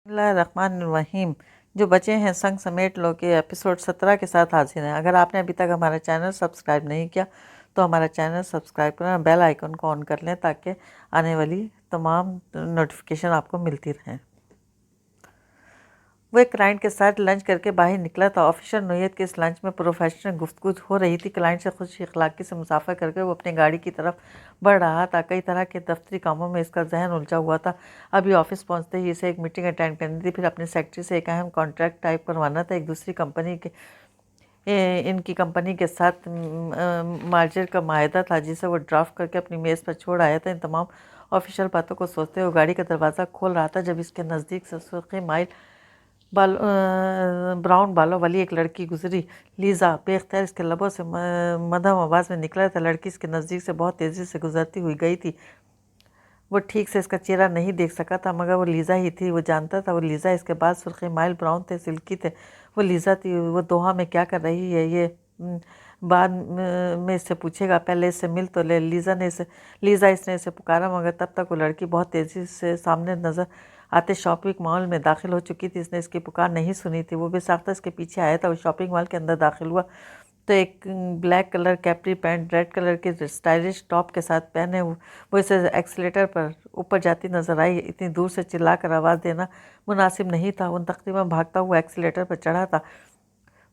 بسم اللہ الرحمن الرحیم۔ جو بچے ہیں سنگ سمیٹ لو کے ایپیسوڈ 17 کے ساتھ حاضر ہیں۔ اگر آپ نے ابھی تک ہمارا چینل سبسکرائب نہیں کیا تو ہمارا چینل سبسکرائب کریں اور بیل آئیکن کو آن کر لیں تاکہ آنے والی تمام نوٹیفیکیشن آپ کو ملتی رہیں۔ وہ ایک کلائنٹ کے ساتھ لنچ کر کے باہر نکلا تھا۔ آفیشل نوعیت کے اس لنچ میں پروفیشنل گفتگو ہو رہی تھی۔ کلائنٹ سے خوش اخلاقی سے مسافہ کر کے وہ اپنی گاڑی کی طرف بڑھ رہا تھا۔ کئی طرح کے دفتری کاموں میں اس کا ذہن الجھا ہوا تھا۔ ابھی آفس پہنچتے ہی اسے ایک میٹنگ اٹینڈ کرنی تھی، پھر اپنی سیکرٹری سے ایک اہم کانٹریکٹ ٹائپ کروانا تھا۔ ایک دوسری کمپنی کے ان کی کمپنی کے ساتھ مارجر کا معاہدہ تھا جسے وہ ڈرافٹ کر کے اپنی میز پر چھوڑ آیا تھا۔ ان تمام آفیشل باتوں کو سوچتے ہوئے گاڑی کا دروازہ کھول رہا تھا جب اس کے نزدیک سے سرخی مائل براؤن بالوں والی ایک لڑکی گزری۔ لیزا بے اختیار اس کے لبوں سے مدھم آواز میں نکلا تھا۔ لڑکی اس کے نزدیک سے بہت تیزی سے گزرتی ہوئی گئی تھی۔ وہ ٹھیک سے اس کا چہرہ نہیں دیکھ سکا تھا مگر وہ لیزا ہی تھی۔ وہ جانتا تھا وہ لیزا۔ اس کے بعد سرخی مائل براؤن تھے، سلکی تھے۔ وہ لیزا تھی۔ وہ دوحہ میں کیا کر رہی ہے یہ بعد میں اس سے پوچھے گا، پہلے اس سے مل تو لے۔ لیزا اس نے اسے پکارا مگر تب تک وہ لڑکی بہت تیزی سے سامنے نظر آتے شاپنگ مال میں داخل ہو چکی تھی۔ اس نے اس کی پکار نہیں سنی تھی۔ وہ بے ساختہ اس کے پیچھے آیا تھا۔ وہ شاپنگ مال کے اندر داخل ہوا تو ایک black colour capri pant red colour کے اسٹائلش ٹاپ کے ساتھ پہنے وہ اسے ایکسیلیٹر پر اوپر جاتی نظر آئی۔ اتنی دور سے چلا کر آواز دینا مناسب نہیں تھا۔ وہ تقریباً بھاگتا ہوا ایکسیلیٹر پر چڑھا تھا۔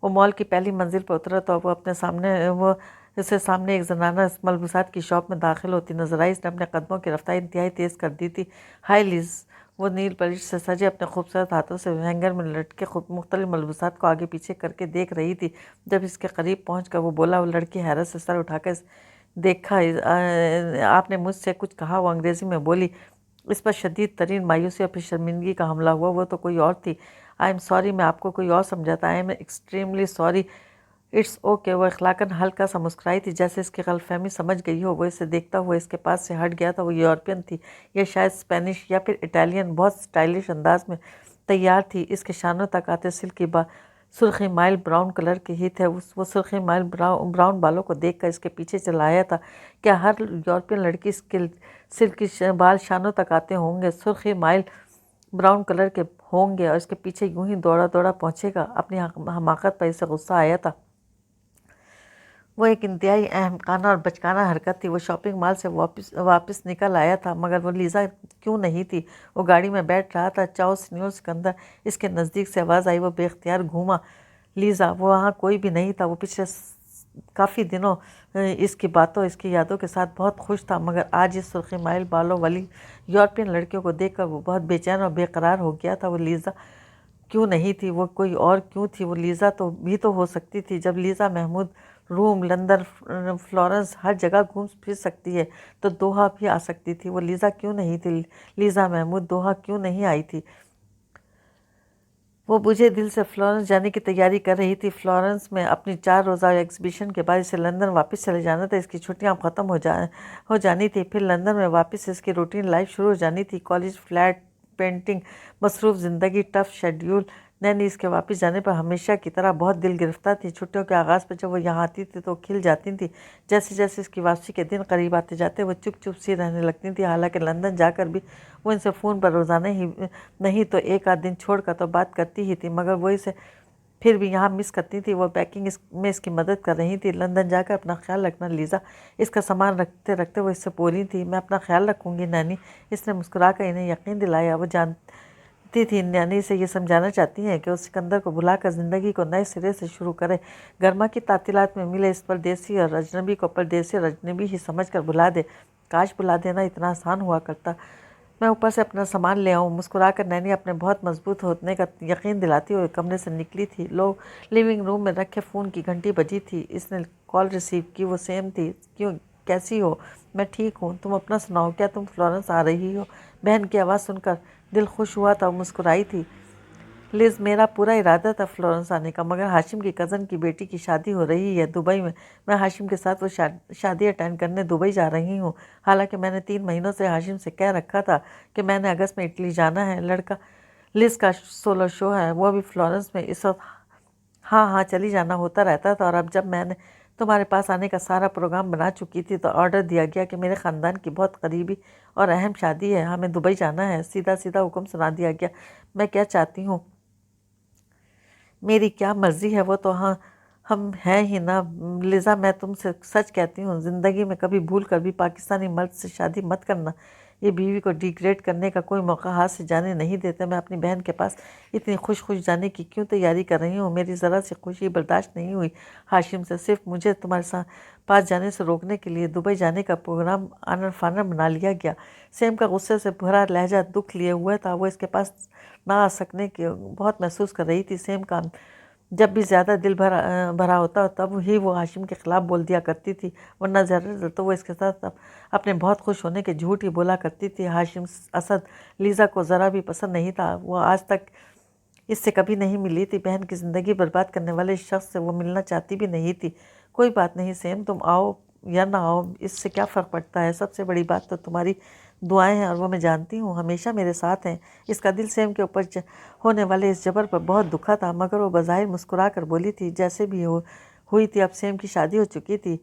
وہ مال کی پہلی منزل پر اترا تو وہ اسے سامنے ایک زنانہ ملبوسات کی شاپ میں داخل ہوتی نظر آئی۔ اس نے اپنے قدموں کی رفتار انتہائی تیز کر دی تھی۔ ہائی لیز وہ نیل پالش سے سجے اپنے خوبصورت ہاتھوں سے ہینگر میں لٹکے مختلف ملبوسات کو آگے پیچھے کر کے دیکھ رہی تھی۔ جب اس کے قریب پہنچ کر وہ بولا، وہ لڑکی حیرت سے سر اٹھا کر دیکھا۔ آپ نے مجھ سے کچھ کہا؟ وہ انگریزی میں بولی۔ اس پر شدید ترین مایوسی اور پھر شرمندگی کا حملہ ہوا۔ وہ تو کوئی اور تھی۔ آئی ایم سوری، میں آپ کو کوئی اور سمجھا تھا۔ I am extremely sorry, it's okay. وہ اخلاقاً ہلکا سا مسکرائی تھی جیسے اس کی غلط فہمی سمجھ گئی ہو۔ وہ اسے دیکھتا ہوا اس کے پاس سے ہٹ گیا تھا۔ وہ یورپین تھی یا شاید اسپینش یا پھر اٹالین، بہت اسٹائلش انداز میں تیار تھی۔ اس کے شانوں تک آتے سلکی سرخی مائل براؤن کلر کے ہی تھے۔ وہ سرخی مائل براؤن بالوں کو دیکھ کر اس کے پیچھے چلا آیا تھا۔ کیا ہر یورپین لڑکی اس کے سلکی بال شانوں تک آتے ہوں گے، سرخی مائل براؤن کلر کے ہوں گے اور اس کے پیچھے یوں ہی دوڑا دوڑا پہنچے گا؟ اپنی حماقت پر اسے غصہ آیا تھا۔ وہ ایک انتہائی احمقانہ اور بچکانہ حرکت تھی۔ وہ شاپنگ مال سے واپس نکل آیا تھا مگر وہ لیزا کیوں نہیں تھی؟ وہ گاڑی میں بیٹھ رہا تھا۔ چاؤ سینیور سکندر اس کے نزدیک سے آواز آئی۔ وہ بے اختیار گھوما۔ لیزا وہاں کوئی بھی نہیں تھا۔ وہ پچھلے کافی دنوں اس کی باتوں، اس کی یادوں کے ساتھ بہت خوش تھا مگر آج اس سرخی مائل بالوں والی یورپین لڑکیوں کو دیکھ کر وہ بہت بے چین اور بے قرار ہو گیا تھا۔ وہ لیزا کیوں نہیں تھی؟ وہ کوئی اور کیوں تھی؟ وہ لیزا بھی تو ہو سکتی تھی۔ جب لیزا محمود روم، لندن، فلورنس ہر جگہ گھوم پھر سکتی ہے تو دوحہ بھی آ سکتی تھی۔ وہ لیزا کیوں نہیں تھی؟ لیزا محمود دوحہ کیوں نہیں آئی تھی؟ وہ بجھے دل سے فلورنس جانے کی تیاری کر رہی تھی۔ فلورنس میں اپنی 4 روزہ ایگزیبیشن کے بعد اسے لندن واپس چلے جانا تھا۔ اس کی چھٹیاں ختم ہو جانی تھی، پھر لندن میں واپس اس کی روٹین لائف شروع ہو جانی تھی۔ کالج، فلیٹ، پینٹنگ، مصروف زندگی، ٹف شیڈیول۔ نینی اس کے واپس جانے پر ہمیشہ کی طرح بہت دل گرفتہ تھی۔ چھٹیوں کے آغاز پر جب وہ یہاں آتی تھی تو کھل جاتی تھی۔ جیسے جیسے اس کی واپسی کے دن قریب آتے جاتے وہ چپ چپ سی رہنے لگتی تھی۔ حالانکہ لندن جا کر بھی وہ ان سے فون پر روزانہ ہی نہیں تو ایک آدھ دن چھوڑ کر تو بات کرتی ہی تھی مگر وہ اسے پھر بھی یہاں مس کرتی تھی۔ وہ پیکنگ میں اس کی مدد کر رہی تھی۔ لندن جا کر اپنا خیال رکھنا لیزا۔ اس کا سامان رکھتے رکھتے وہ اس سے بولی تھی۔ میں اپنا خیال رکھوں گی نانی، اس نے مسکرا کر انہیں یقین دلایا۔ وہ جانتی تھی نانی سے یہ سمجھانا چاہتی ہیں کہ اس سکندر کو بھلا کر زندگی کو نئے سرے سے شروع کرے۔ گرما کی تعطیلات میں ملے اس پردیسی اور اجنبی کو پردیسی اور اجنبی ہی سمجھ کر بھلا دے۔ کاش بھلا دینا اتنا آسان ہوا کرتا۔ میں اوپر سے اپنا سامان لے آؤں؟ مسکرا کر نینی اپنے بہت مضبوط ہونے کا یقین دلاتی ہوئے کمرے سے نکلی تھی۔ لیونگ روم میں رکھے فون کی گھنٹی بجی تھی۔ اس نے کال ریسیو کی۔ وہ سیم تھی۔ کیسی ہو؟ میں ٹھیک ہوں، تم اپنا سناؤ، کیا تم فلورنس آ رہی ہو؟ بہن کی آواز سن کر دل خوش ہوا تھا۔ وہ مسکرائی تھی۔ لیز، میرا پورا ارادہ تھا فلورنس آنے کا مگر ہاشم کی کزن کی بیٹی کی شادی ہو رہی ہے دبئی میں۔ میں ہاشم کے ساتھ وہ شادی اٹینڈ کرنے دبئی جا رہی ہوں۔ حالانکہ میں نے 3 مہینوں سے ہاشم سے کہہ رکھا تھا کہ میں نے اگست میں اٹلی جانا ہے۔ لڑکا لیز کا سولو شو ہے، وہ بھی فلورنس میں اس وقت۔ ہاں چلی جانا ہوتا رہتا تھا اور اب جب میں نے تمہارے پاس آنے کا سارا پروگرام بنا چکی تھی تو آرڈر دیا گیا کہ میرے خاندان کی بہت قریبی اور اہم شادی ہے، ہمیں دبئی جانا ہے۔ سیدھا سیدھا حکم سنا دیا گیا۔ میں کیا چاہتی ہوں، میری کیا مرضی ہے وہ تو ہم ہیں ہی نا۔ لذا میں تم سے سچ کہتی ہوں، زندگی میں کبھی بھول کر بھی پاکستانی مرد سے شادی مت کرنا۔ یہ بیوی کو ڈیگریڈ کرنے کا کوئی موقع ہاتھ سے جانے نہیں دیتے۔ میں اپنی بہن کے پاس اتنی خوش جانے کی کیوں تیاری کر رہی ہوں؟ میری ذرا سی خوشی برداشت نہیں ہوئی ہاشم سے۔ صرف مجھے تمہارے پاس جانے سے روکنے کے لیے دبئی جانے کا پروگرام آنر فانر بنا لیا گیا۔ سیم کا غصے سے بھرا لہجہ دکھ لیے ہوئے تھا۔ وہ اس کے پاس نہ آ سکنے کی بہت محسوس کر رہی تھی۔ سیم کا جب بھی زیادہ دل بھرا ہوتا تب ہی وہ ہاشم کے خلاف بول دیا کرتی تھی، ورنہ زیادہ تر تو وہ اس کے ساتھ اپنے بہت خوش ہونے کے جھوٹ ہی بولا کرتی تھی۔ ہاشم اسد لیزا کو ذرا بھی پسند نہیں تھا۔ وہ آج تک اس سے کبھی نہیں ملی تھی۔ بہن کی زندگی برباد کرنے والے شخص سے وہ ملنا چاہتی بھی نہیں تھی۔ کوئی بات نہیں سیم، تم آؤ یا نہ آؤ اس سے کیا فرق پڑتا ہے؟ سب سے بڑی بات تو تمہاری دعائیں ہیں اور وہ میں جانتی ہوں ہمیشہ میرے ساتھ ہیں۔ اس کا دل سیم کے اوپر ہونے والے اس جبر پر بہت دکھا تھا، مگر وہ بظاہر مسکرا کر بولی تھی جیسے بھی ہوئی تھی اب سیم کی شادی ہو چکی تھی۔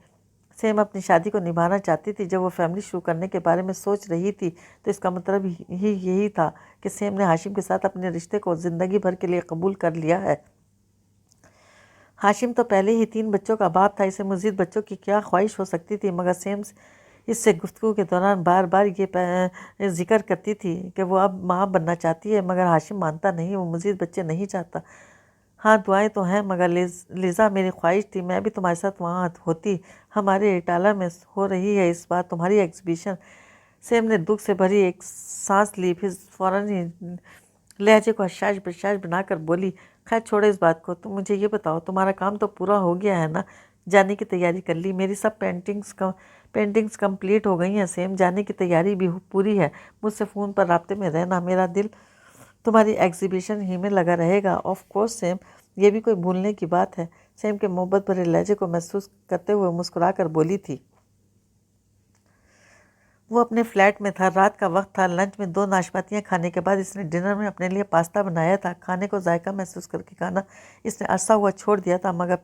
سیم اپنی شادی کو نبھانا چاہتی تھی۔ جب وہ فیملی شروع کرنے کے بارے میں سوچ رہی تھی تو اس کا مطلب ہی یہی تھا کہ سیم نے ہاشم کے ساتھ اپنے رشتے کو زندگی بھر کے لیے قبول کر لیا ہے۔ ہاشم تو پہلے ہی 3 بچوں کا باپ تھا، اسے مزید بچوں کی کیا خواہش ہو سکتی تھی؟ مگر سیم اس سے گفتگو کے دوران بار بار یہ ذکر کرتی تھی کہ وہ اب ماں بننا چاہتی ہے، مگر ہاشم مانتا نہیں، وہ مزید بچے نہیں چاہتا۔ ہاں دعائیں تو ہیں، مگر لیزا میری خواہش تھی میں بھی تمہارے ساتھ وہاں ہوتی۔ ہمارے اٹالا میں ہو رہی ہے اس بار تمہاری ایگزیبیشن۔ سیم نے دکھ سے بھری ایک سانس لی، پھر فوراً ہی لہجے کو حشاش بشاش بنا کر بولی، خیر چھوڑو اس بات کو، تم مجھے یہ بتاؤ تمہارا کام تو پورا ہو گیا ہے نا؟ جانے کی تیاری کر لی؟ میری سب پینٹنگز کمپلیٹ ہو گئی ہیں سیم، جانے کی تیاری بھی پوری ہے۔ مجھ سے فون پر رابطے میں رہنا، میرا دل تمہاری ایگزیبیشن ہی میں لگا رہے گا۔ آف کورس سیم، یہ بھی کوئی بھولنے کی بات ہے؟ سیم کے محبت بھرے لہجے کو محسوس کرتے ہوئے مسکرا کر بولی تھی۔ وہ اپنے فلیٹ میں تھا، رات کا وقت تھا۔ لنچ میں 2 ناشپاتیاں کھانے کے بعد اس نے ڈنر میں اپنے لیے پاستا بنایا تھا۔ کھانے کو ذائقہ محسوس کر کے کھانا اس نے عرصہ ہوا چھوڑ دیا تھا، مگر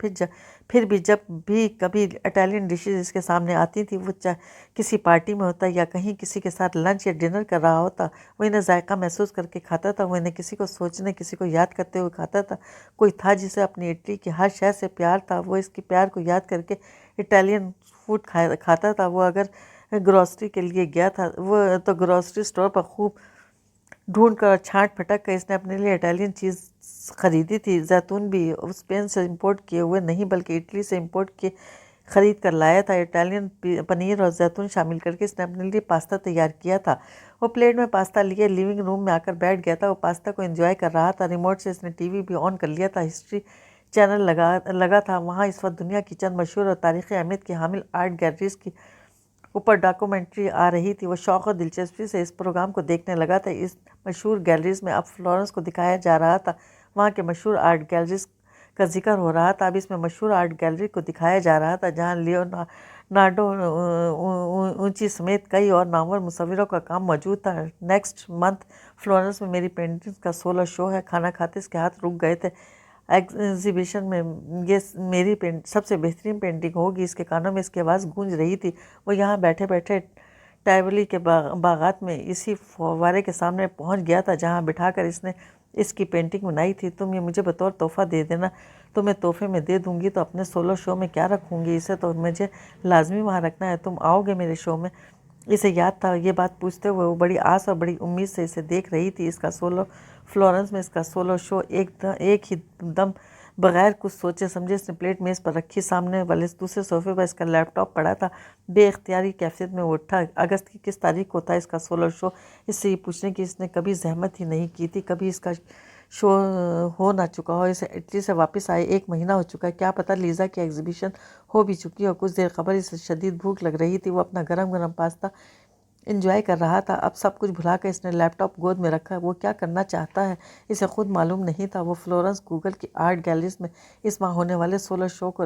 پھر بھی جب بھی کبھی اٹالین ڈشز اس کے سامنے آتی تھی، وہ چاہے کسی پارٹی میں ہوتا یا کہیں کسی کے ساتھ لنچ یا ڈنر کر رہا ہوتا، وہ انہیں ذائقہ محسوس کر کے کھاتا تھا۔ وہ انہیں کسی کو سوچنے، کسی کو یاد کرتے ہوئے کھاتا تھا۔ کوئی تھا جسے اپنی اٹلی کی ہر شے سے پیار تھا، وہ اس کی پیار کو یاد کر کے اٹالین فوڈ کھاتا تھا۔ وہ اگر گروسری کے لیے گیا تھا وہ تو گروسری سٹور پر خوب ڈھونڈ کر اور چھانٹ پھٹک کر اس نے اپنے لیے اٹالین چیز خریدی تھی۔ زیتون بھی اسپین سے امپورٹ کیے ہوئے نہیں بلکہ اٹلی سے امپورٹ خرید کر لایا تھا۔ اٹالین پنیر اور زیتون شامل کر کے اس نے اپنے لیے پاستا تیار کیا تھا۔ وہ پلیٹ میں پاستا لیے لیونگ روم میں آ کر بیٹھ گیا تھا۔ وہ پاستا کو انجوائے کر رہا تھا۔ ریموٹ سے اس نے ٹی وی بھی آن کر لیا تھا۔ ہسٹری چینل لگا تھا۔ وہاں اس وقت دنیا کی چند مشہور اور تاریخی اہمیت کی حامل آرٹ گیلریز کی اوپر ڈاکومنٹری آ رہی تھی۔ وہ شوق اور دلچسپی سے اس پروگرام کو دیکھنے لگا تھا۔ اس مشہور گیلریز میں اب فلورنس کو دکھایا جا رہا تھا۔ وہاں کے مشہور آرٹ گیلریز کا ذکر ہو رہا تھا۔ اب اس میں مشہور آرٹ گیلری کو دکھایا جا رہا تھا جہاں لیونارڈو اونچی سمیت کئی اور نامور مصوروں کا کام موجود تھا۔ نیکسٹ منتھ فلورنس میں میری پینٹنگز کا سولو شو ہے۔ کھانا کھاتے اس کے ہاتھ رک گئے تھے۔ ایگزیبیشن میں یہ میری سب سے بہترین پینٹنگ ہوگی، اس کے کانوں میں اس کی آواز گونج رہی تھی۔ وہ یہاں بیٹھے بیٹھے ٹائیولی کے باغات میں اسی فوارے کے سامنے پہنچ گیا تھا جہاں بٹھا کر اس نے اس کی پینٹنگ بنائی تھی۔ تم یہ مجھے بطور تحفہ دے دینا۔ تمہیں تحفے میں دے دوں گی تو اپنے سولو شو میں کیا رکھوں گی؟ اسے تو مجھے لازمی وہاں رکھنا ہے۔ تم آؤ گے میرے شو میں؟ اسے یاد تھا یہ بات پوچھتے ہوئے وہ بڑی آس اور بڑی امید سے اسے دیکھ رہی تھی۔ اس کا فلورنس میں اس کا سولو شو ایک ہی دم بغیر کچھ سوچے سمجھے اس نے پلیٹ میز پر رکھی۔ سامنے والے دوسرے صوفے پر اس کا لیپ ٹاپ پڑا تھا۔ بے اختیاری کیفیت میں وہ اٹھا۔ اگست کی کس تاریخ کو تھا اس کا سولو شو؟ اس سے یہ پوچھنے کی اس نے کبھی زحمت ہی نہیں کی تھی۔ کبھی اس کا شو ہو نہ چکا ہو۔ اسے اٹلی سے واپس آئے 1 مہینہ ہو چکا ہے۔ کیا پتہ لیزا کی ایگزیبیشن ہو بھی چکی ہو۔ کچھ دیر قبل اسے شدید بھوک لگ رہی تھی۔ وہ اپنا گرم گرم پاستا انجوائے کر رہا تھا۔ اب سب کچھ بھلا کر اس نے لیپ ٹاپ گود میں رکھا۔ وہ کیا کرنا چاہتا ہے اسے خود معلوم نہیں تھا۔ وہ فلورنس گوگل کی آرٹ گیلریز میں اس ماہ ہونے والے سولو شو کو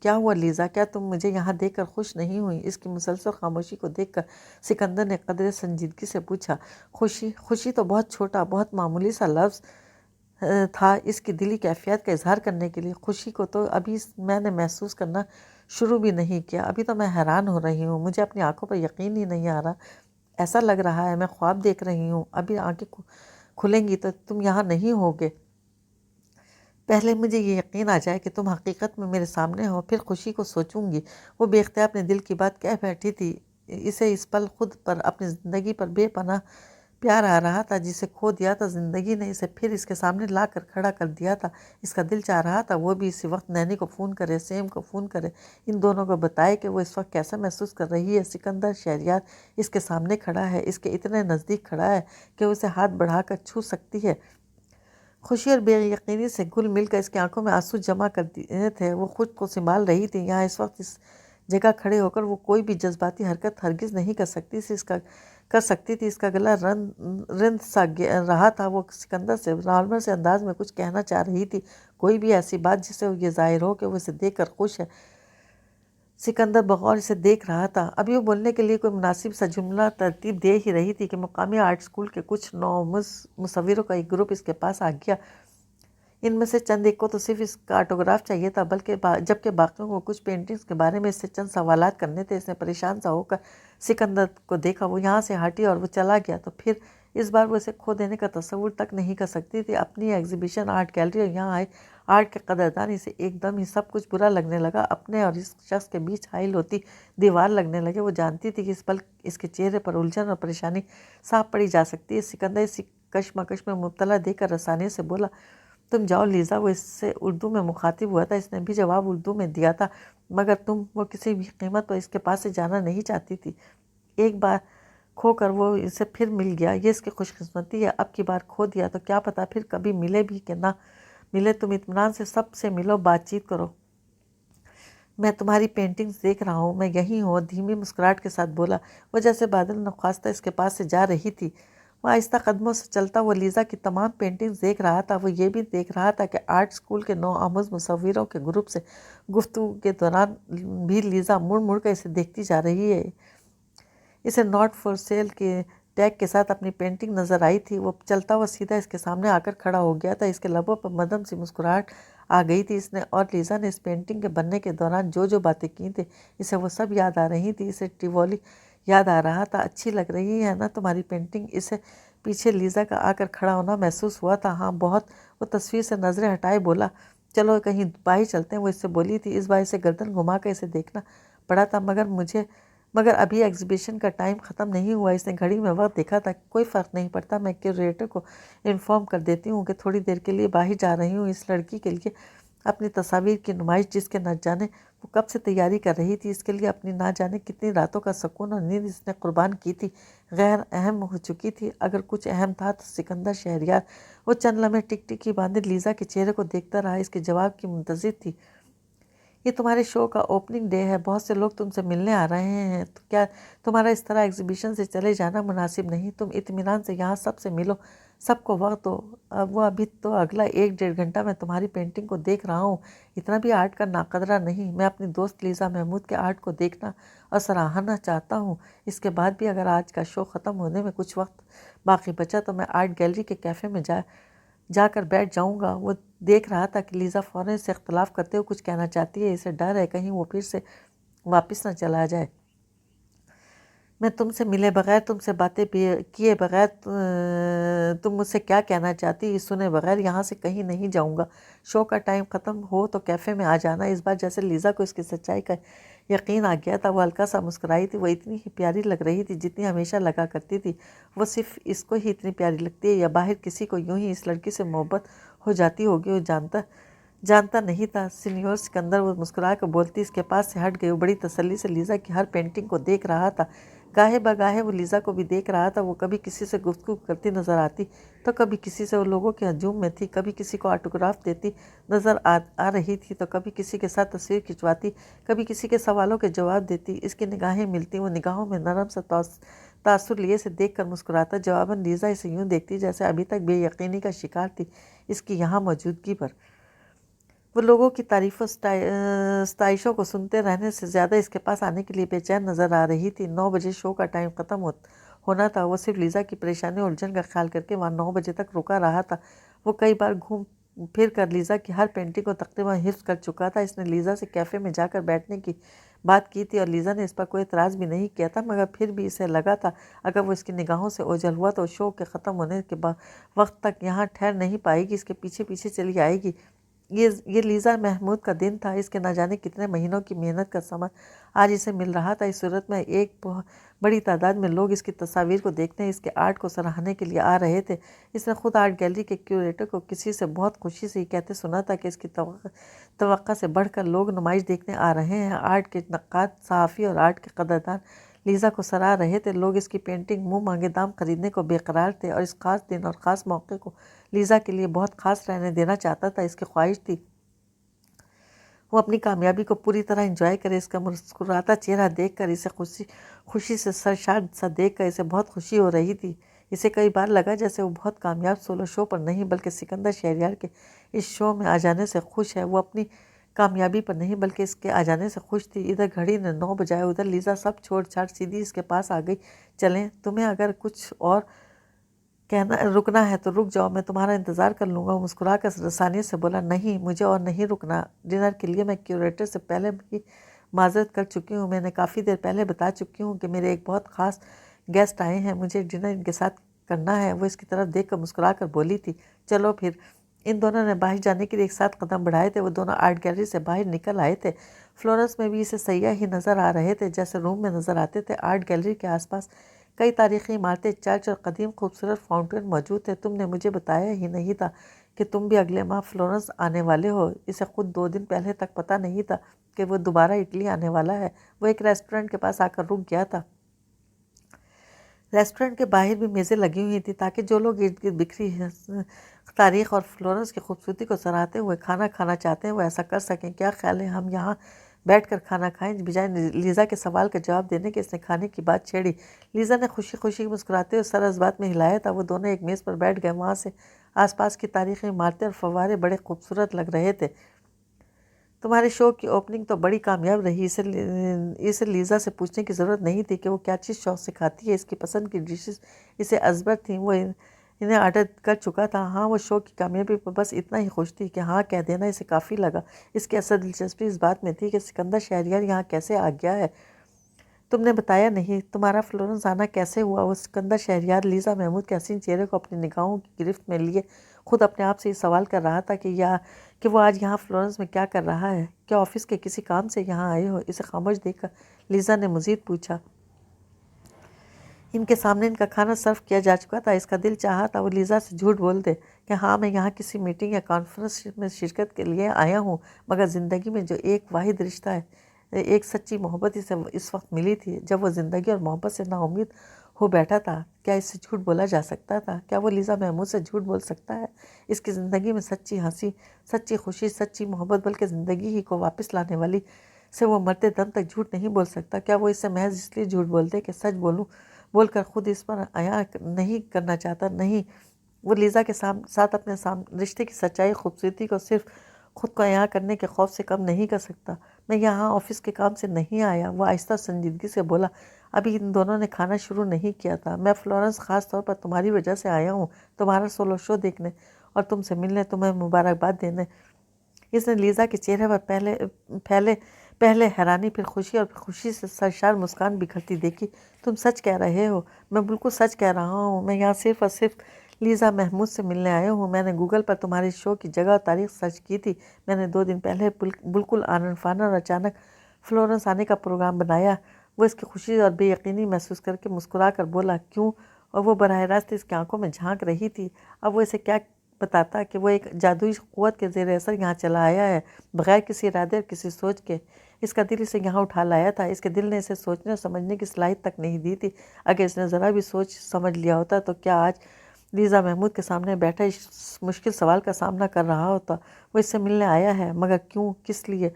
کیا ہوا لیزا، کیا تم مجھے یہاں دیکھ کر خوش نہیں ہوئی؟ اس کی مسلسل خاموشی کو دیکھ کر سکندر نے قدرے سنجیدگی سے پوچھا۔ خوشی تو بہت چھوٹا، بہت معمولی سا لفظ تھا اس کی دلی کیفیت کا اظہار کرنے کے لیے۔ خوشی کو تو ابھی میں نے محسوس کرنا شروع بھی نہیں کیا، ابھی تو میں حیران ہو رہی ہوں، مجھے اپنی آنکھوں پر یقین ہی نہیں آ رہا، ایسا لگ رہا ہے میں خواب دیکھ رہی ہوں۔ ابھی آنکھیں کھلیں گی تو تم یہاں نہیں ہوگے، پہلے مجھے یہ یقین آ جائے کہ تم حقیقت میں میرے سامنے ہو، پھر خوشی کو سوچوں گی۔ وہ بے اختیار اپنے دل کی بات کہہ بیٹھی تھی، اسے اس پل خود پر، اپنی زندگی پر بے پناہ پیار آ رہا تھا، جسے کھو دیا تھا زندگی نے اسے پھر اس کے سامنے لا کر کھڑا کر دیا تھا۔ اس کا دل چاہ رہا تھا وہ بھی اسی وقت نینی کو فون کرے، سیم کو فون کرے، ان دونوں کو بتائے کہ وہ اس وقت کیسا محسوس کر رہی ہے۔ سکندر شہریار اس کے سامنے کھڑا ہے، اس کے اتنے نزدیک کھڑا ہے کہ اسے ہاتھ بڑھا کر چھو سکتی ہے۔ خوشی اور بے یقینی سے گل مل کر اس کی آنکھوں میں آنسو جمع کر دیے تھے، وہ خود کو سنبھال رہی تھی۔ یہاں اس وقت اس جگہ کھڑے ہو کر وہ کوئی بھی جذباتی حرکت ہرگز نہیں کر سکتی تھی۔ اس کا گلا رند سا رہا تھا، وہ سکندر سے نارمل سے انداز میں کچھ کہنا چاہ رہی تھی، کوئی بھی ایسی بات جس سے یہ ظاہر ہو کہ وہ اسے دیکھ کر خوش ہے۔ سکندر بغور اسے دیکھ رہا تھا، ابھی وہ بولنے کے لیے کوئی مناسب سا جملہ ترتیب دے ہی رہی تھی کہ مقامی آرٹ اسکول کے کچھ مصوروں کا ایک گروپ اس کے پاس آ گیا۔ ان میں سے چند ایک کو تو صرف اس کا آٹوگراف چاہیے تھا، جبکہ باقیوں کو کچھ پینٹنگز کے بارے میں اس سے چند سوالات کرنے تھے۔ اس نے پریشان سا ہو کر سکندر کو دیکھا، وہ یہاں سے ہٹی اور وہ چلا گیا، تو پھر اس بار وہ اسے کھو دینے کا تصور تک نہیں کر سکتی تھی۔ اپنی ایگزیبیشن، آرٹ گیلری اور یہاں آئے آرٹ کے قدردان، اسے ایک دم ہی سب کچھ برا لگنے لگا، اپنے اور اس شخص کے بیچ حائل ہوتی دیوار لگنے لگے۔ وہ جانتی تھی کہ اس پل اس کے چہرے پر الجھن اور پریشانی صاف پڑی جا سکتی ہے۔ سکندر اسی کشمکش میں مبتلا دیکھ کر رسانے سے بولا، تم جاؤ لیزا۔ وہ اس سے اردو میں مخاطب ہوا تھا، اس نے بھی جواب اردو میں دیا تھا، مگر وہ کسی بھی قیمت پر اس کے پاس سے جانا نہیں چاہتی تھی۔ ایک بار کھو کر وہ اسے پھر مل گیا، یہ اس کی خوش قسمتی ہے۔ اب کی بار کھو دیا تو کیا پتہ پھر کبھی ملے بھی کہ نہ ملے۔ تم اطمینان سے سب سے ملو، بات چیت کرو، میں تمہاری پینٹنگز دیکھ رہا ہوں، میں یہیں ہوں۔ دھیمی مسکراہٹ کے ساتھ بولا، وہ جیسے بادل نخواستہ اس کے پاس سے جا رہی تھی۔ وہ آہستہ قدموں سے چلتا وہ لیزا کی تمام پینٹنگز دیکھ رہا تھا۔ وہ یہ بھی دیکھ رہا تھا کہ آرٹ اسکول کے نو آموز مصوروں کے گروپ سے گفتگو کے دوران بھی لیزا مڑ مڑ کر اسے دیکھتی جا رہی ہے۔ اسے ناٹ فار سیل کے ٹیگ کے ساتھ اپنی پینٹنگ نظر آئی تھی۔ وہ چلتا ہوا سیدھا اس کے سامنے آ کر کھڑا ہو گیا تھا، اس کے لبوں پر مدھم سی مسکراہٹ آ گئی تھی۔ اس نے اور لیزا نے اس پینٹنگ کے بننے کے دوران جو باتیں کی تھیں، اسے وہ سب یاد آ رہی تھیں۔ اسے ٹیوولی یاد آ رہا تھا۔ اچھی لگ رہی ہے نا تمہاری پینٹنگ؟ اسے پیچھے لیزا کا آ کر کھڑا ہونا محسوس ہوا تھا۔ ہاں بہت۔ وہ تصویر سے نظریں ہٹائے بولا، چلو کہیں باہر چلتے ہیں۔ وہ اس سے بولی تھی، اس بار اسے گردن گھما کر اسے دیکھنا پڑا تھا، مگر ابھی ایگزیبیشن کا ٹائم ختم نہیں ہوا۔ اس نے گھڑی میں وقت دیکھا تھا، کوئی فرق نہیں پڑتا، میں کیوریٹر کو انفارم کر دیتی ہوں کہ تھوڑی دیر کے لیے باہر جا رہی ہوں۔ اس لڑکی کے لیے اپنی تصاویر کی نمائش، جس کے نہ جانے وہ کب سے تیاری کر رہی تھی، اس کے لیے اپنی نہ جانے کتنی راتوں کا سکون اور نیند اس نے قربان کی تھی، غیر اہم ہو چکی تھی۔ اگر کچھ اہم تھا تو سکندر شہریار۔ وہ چند لمحے ٹک ٹک کی باندھے لیزا کے چہرے کو دیکھتا رہا، اس کے جواب کی منتظر تھی۔ یہ تمہارے شو کا اوپننگ ڈے ہے، بہت سے لوگ تم سے ملنے آ رہے ہیں، تو کیا تمہارا اس طرح ایگزیبیشن سے چلے جانا مناسب نہیں؟ تم اطمینان سے یہاں سب سے ملو، سب کو وقت دو۔ وہ ابھی تو اگلا 1-1.5 گھنٹہ میں تمہاری پینٹنگ کو دیکھ رہا ہوں، اتنا بھی آرٹ کا ناقدرہ نہیں۔ میں اپنی دوست لیزا محمود کے آرٹ کو دیکھنا اور سراہنا چاہتا ہوں۔ اس کے بعد بھی اگر آج کا شو ختم ہونے میں کچھ وقت باقی بچا تو میں آرٹ گیلری کے کیفے میں جا کر بیٹھ جاؤں گا۔ وہ دیکھ رہا تھا کہ لیزا فوراً اس سے اختلاف کرتے ہوئے کچھ کہنا چاہتی ہے، اسے ڈر ہے کہیں وہ پھر سے واپس نہ چلا جائے۔ میں تم سے ملے بغیر، تم سے باتیں کیے بغیر، تم مجھ سے کیا کہنا چاہتی یہ سنے بغیر یہاں سے کہیں نہیں جاؤں گا۔ شو کا ٹائم ختم ہو تو کیفے میں آ جانا۔ اس بار جیسے لیزا کو اس کی سچائی کا یقین آ گیا تھا، وہ ہلکا سا مسکرائی تھی۔ وہ اتنی ہی پیاری لگ رہی تھی جتنی ہمیشہ لگا کرتی تھی۔ وہ صرف اس کو ہی اتنی پیاری لگتی ہے یا باہر کسی کو یوں ہی اس لڑکی سے محبت ہو جاتی ہوگی؟ وہ جانتا نہیں تھا۔ سینیور سکندر، وہ مسکرا کر بولتی اس کے پاس سے ہٹ گئی۔ وہ بڑی تسلی سے لیزا کی ہر پینٹنگ کو دیکھ رہا تھا، گاہے بگاہے وہ لیزا کو بھی دیکھ رہا تھا۔ وہ کبھی کسی سے گفتگو کرتی نظر آتی تو کبھی کسی سے وہ لوگوں کے ہجوم میں تھی، کبھی کسی کو آٹوگراف دیتی نظر آ رہی تھی تو کبھی کسی کے ساتھ تصویر کھنچواتی، کبھی کسی کے سوالوں کے جواب دیتی۔ اس کی نگاہیں ملتی، وہ نگاہوں میں نرم سا تاثر لیے سے دیکھ کر مسکراتا۔ جواباً لیزا اسے یوں دیکھتی جیسے ابھی تک بے یقینی کا شکار تھی اس کی یہاں موجودگی پر۔ وہ لوگوں کی تعریف و ستائشوں کو سنتے رہنے سے زیادہ اس کے پاس آنے کے لیے بے چین نظر آ رہی تھی۔ 9 بجے شو کا ٹائم ختم ہونا تھا۔ وہ صرف لیزا کی پریشانی اور الجھن کا خیال کر کے وہاں 9 بجے تک رکا رہا تھا۔ وہ کئی بار گھوم پھر کر لیزا کی ہر پینٹنگ کو تقریباً حفظ کر چکا تھا۔ اس نے لیزا سے کیفے میں جا کر بیٹھنے کی بات کی تھی اور لیزا نے اس پر کوئی اعتراض بھی نہیں کیا تھا، مگر پھر بھی اسے لگا تھا اگر وہ اس کی نگاہوں سے اوجھل ہوا تو شو کے ختم ہونے کے وقت تک یہاں ٹھہر نہیں پائے گی، اس کے پیچھے پیچھے چلی آئے گی۔ یہ لیزا محمود کا دن تھا۔ اس کے نہ جانے کتنے مہینوں کی محنت کا ثمر آج اسے مل رہا تھا۔ اس صورت میں ایک بڑی تعداد میں لوگ اس کی تصاویر کو دیکھنے، اس کے آرٹ کو سراہنے کے لیے آ رہے تھے۔ اس نے خود آرٹ گیلری کے کیوریٹر کو کسی سے بہت خوشی سے یہ کہتے سنا تھا کہ اس کی توقع سے بڑھ کر لوگ نمائش دیکھنے آ رہے ہیں۔ آرٹ کے نقاد، صحافی اور آرٹ کے قدردان لیزا کو سراہ رہے تھے۔ لوگ اس کی پینٹنگ منہ مانگے دام خریدنے کو بے قرار تھے اور اس خاص دن اور خاص موقع کو لیزا کے لیے بہت خاص رہنے دینا چاہتا تھا۔ اس کی خواہش تھی وہ اپنی کامیابی کو پوری طرح انجوائے کرے۔ اس کا مسکراتا چہرہ دیکھ کر، اسے خوشی سے سرشار سا دیکھ کر اسے بہت خوشی ہو رہی تھی۔ اسے کئی بار لگا جیسے وہ بہت کامیاب سولو شو پر نہیں بلکہ سکندر شہریار کے اس شو میں آ جانے سے خوش ہے۔ وہ اپنی کامیابی پر نہیں بلکہ اس کے آ جانے سے خوش تھی۔ ادھر گھڑی نے 9 بجائے، ادھر لیزا سب چھوڑ چھاڑ سیدھی اس کے پاس آ گئی۔ چلیں، تمہیں اگر کچھ اور رکنا ہے تو رک جاؤ، میں تمہارا انتظار کر لوں گا۔ وہ مسکرا کر رسانیت سے بولا، نہیں، مجھے اور نہیں رکنا۔ ڈنر کے لیے میں کیوریٹر سے پہلے بھی معذرت کر چکی ہوں۔ میں نے کافی دیر پہلے بتا چکی ہوں کہ میرے ایک بہت خاص گیسٹ آئے ہیں، مجھے ڈنر ان کے ساتھ کرنا ہے۔ وہ اس کی طرف دیکھ کر مسکرا کر بولی تھی، چلو پھر۔ ان دونوں نے باہر جانے کے لیے ایک ساتھ قدم بڑھائے تھے۔ وہ دونوں آرٹ گیلری سے باہر نکل آئے تھے۔ فلورنس میں بھی اسے سیاح ہی نظر آ رہے تھے جیسے روم میں نظر آتے تھے۔ آرٹ گیلری کے آس پاس کئی تاریخی عمارتیں، چرچ اور قدیم خوبصورت فاؤنٹین موجود تھے۔ تم نے مجھے بتایا ہی نہیں تھا کہ تم بھی اگلے ماہ فلورنس آنے والے ہو۔ اسے خود 2 دن پہلے تک پتہ نہیں تھا کہ وہ دوبارہ اٹلی آنے والا ہے۔ وہ ایک ریسٹورنٹ کے پاس آ کر رک گیا تھا۔ ریسٹورنٹ کے باہر بھی میزیں لگی ہوئی تھیں تاکہ جو لوگ ارد گرد بکھری تاریخ اور فلورنس کی خوبصورتی کو سراہتے ہوئے کھانا کھانا چاہتے ہیں وہ ایسا کر سکیں۔ کیا خیال ہے ہم یہاں بیٹھ کر کھانا کھائیں؟ بجائے لیزا کے سوال کا جواب دینے کے اس نے کھانے کی بات چھیڑی۔ لیزا نے خوشی خوشی مسکراتے ہوئے سر اس بات میں ہلایا تھا۔ وہ دونوں ایک میز پر بیٹھ گئے۔ وہاں سے آس پاس کی تاریخی عمارتیں اور فوارے بڑے خوبصورت لگ رہے تھے۔ تمہارے شو کی اوپننگ تو بڑی کامیاب رہی۔ اسے لیزا سے پوچھنے کی ضرورت نہیں تھی کہ وہ کیا چیز شوق سے کھاتی ہے۔ اس کی پسند کی ڈشز اسے ازبر تھیں، وہ انہیں آرڈر کر چکا تھا۔ ہاں، وہ شو کی کامیابی پر بس اتنا ہی خوش تھی کہ ہاں کہہ دینا اسے کافی لگا۔ اس کی اصل دلچسپی اس بات میں تھی کہ سکندر شہریار یہاں کیسے آ گیا ہے۔ تم نے بتایا نہیں، تمہارا فلورنس آنا کیسے ہوا؟ وہ سکندر شہریار لیزا محمود کے حسین چہرے کو اپنی نگاہوں کی گرفت میں لیے خود اپنے آپ سے یہ سوال کر رہا تھا کہ وہ آج یہاں فلورنس میں کیا کر رہا ہے۔ کیا آفس کے کسی کام سے یہاں آئے ہو؟ اسے خاموش دیکھ کر لیزا نے مزید پوچھا۔ ان کے سامنے ان کا کھانا سرو کیا جا چکا تھا۔ اس کا دل چاہا تھا وہ لیزا سے جھوٹ بول دے کہ ہاں، میں یہاں کسی میٹنگ یا کانفرنس میں شرکت کے لیے آیا ہوں، مگر زندگی میں جو ایک واحد رشتہ ہے، ایک سچی محبت اسے اس وقت ملی تھی جب وہ زندگی اور محبت سے نا امید ہو بیٹھا تھا۔ کیا اس سے جھوٹ بولا جا سکتا تھا؟ کیا وہ لیزا محمود سے جھوٹ بول سکتا ہے؟ اس کی زندگی میں سچی ہنسی، سچی خوشی، سچی محبت بلکہ زندگی ہی کو واپس لانے والی سے وہ مرتے دم تک جھوٹ نہیں بول سکتا۔ کیا وہ اس سے محض اس لیے جھوٹ بولتے کہ سچ بول کر خود اس پر عیاں نہیں کرنا چاہتا؟ نہیں، وہ لیزا کے ساتھ اپنے رشتے کی سچائی، خوبصورتی کو صرف خود کو عیاں کرنے کے خوف سے کم نہیں کر سکتا۔ میں یہاں آفس کے کام سے نہیں آیا، وہ آہستہ سنجیدگی سے بولا۔ ابھی ان دونوں نے کھانا شروع نہیں کیا تھا۔ میں فلورنس خاص طور پر تمہاری وجہ سے آیا ہوں، تمہارا سولو شو دیکھنے اور تم سے ملنے، تمہیں مبارکباد دینے۔ اس نے لیزا کے چہرے پر پہلے حیرانی، پھر خوشی اور پھر خوشی سے سرشار مسکان بکھرتی دیکھی۔ تم سچ کہہ رہے ہو؟ میں بالکل سچ کہہ رہا ہوں۔ میں یہاں صرف اور صرف لیزا محمود سے ملنے آیا ہوں۔ میں نے گوگل پر تمہارے شو کی جگہ اور تاریخ سرچ کی تھی۔ میں نے 2 دن پہلے بالکل آنن فانن اور اچانک فلورنس آنے کا پروگرام بنایا۔ وہ اس کی خوشی اور بے یقینی محسوس کر کے مسکرا کر بولا، کیوں؟ اور وہ براہ راست اس کی آنکھوں میں جھانک رہی تھی۔ اب وہ اسے کیا بتاتا کہ وہ ایک جادوئی قوت کے زیر اثر یہاں چلا آیا ہے، بغیر کسی ارادے اور کسی سوچ کے۔ اس کا دل اسے یہاں اٹھا لایا تھا۔ اس کے دل نے اسے سوچنے اور سمجھنے کی صلاحیت تک نہیں دی تھی۔ اگر اس نے ذرا بھی سوچ سمجھ لیا ہوتا تو کیا آج لیزا محمود کے سامنے بیٹھا اس مشکل سوال کا سامنا کر رہا ہوتا؟ وہ اس سے ملنے آیا ہے، مگر کیوں؟ کس لیے؟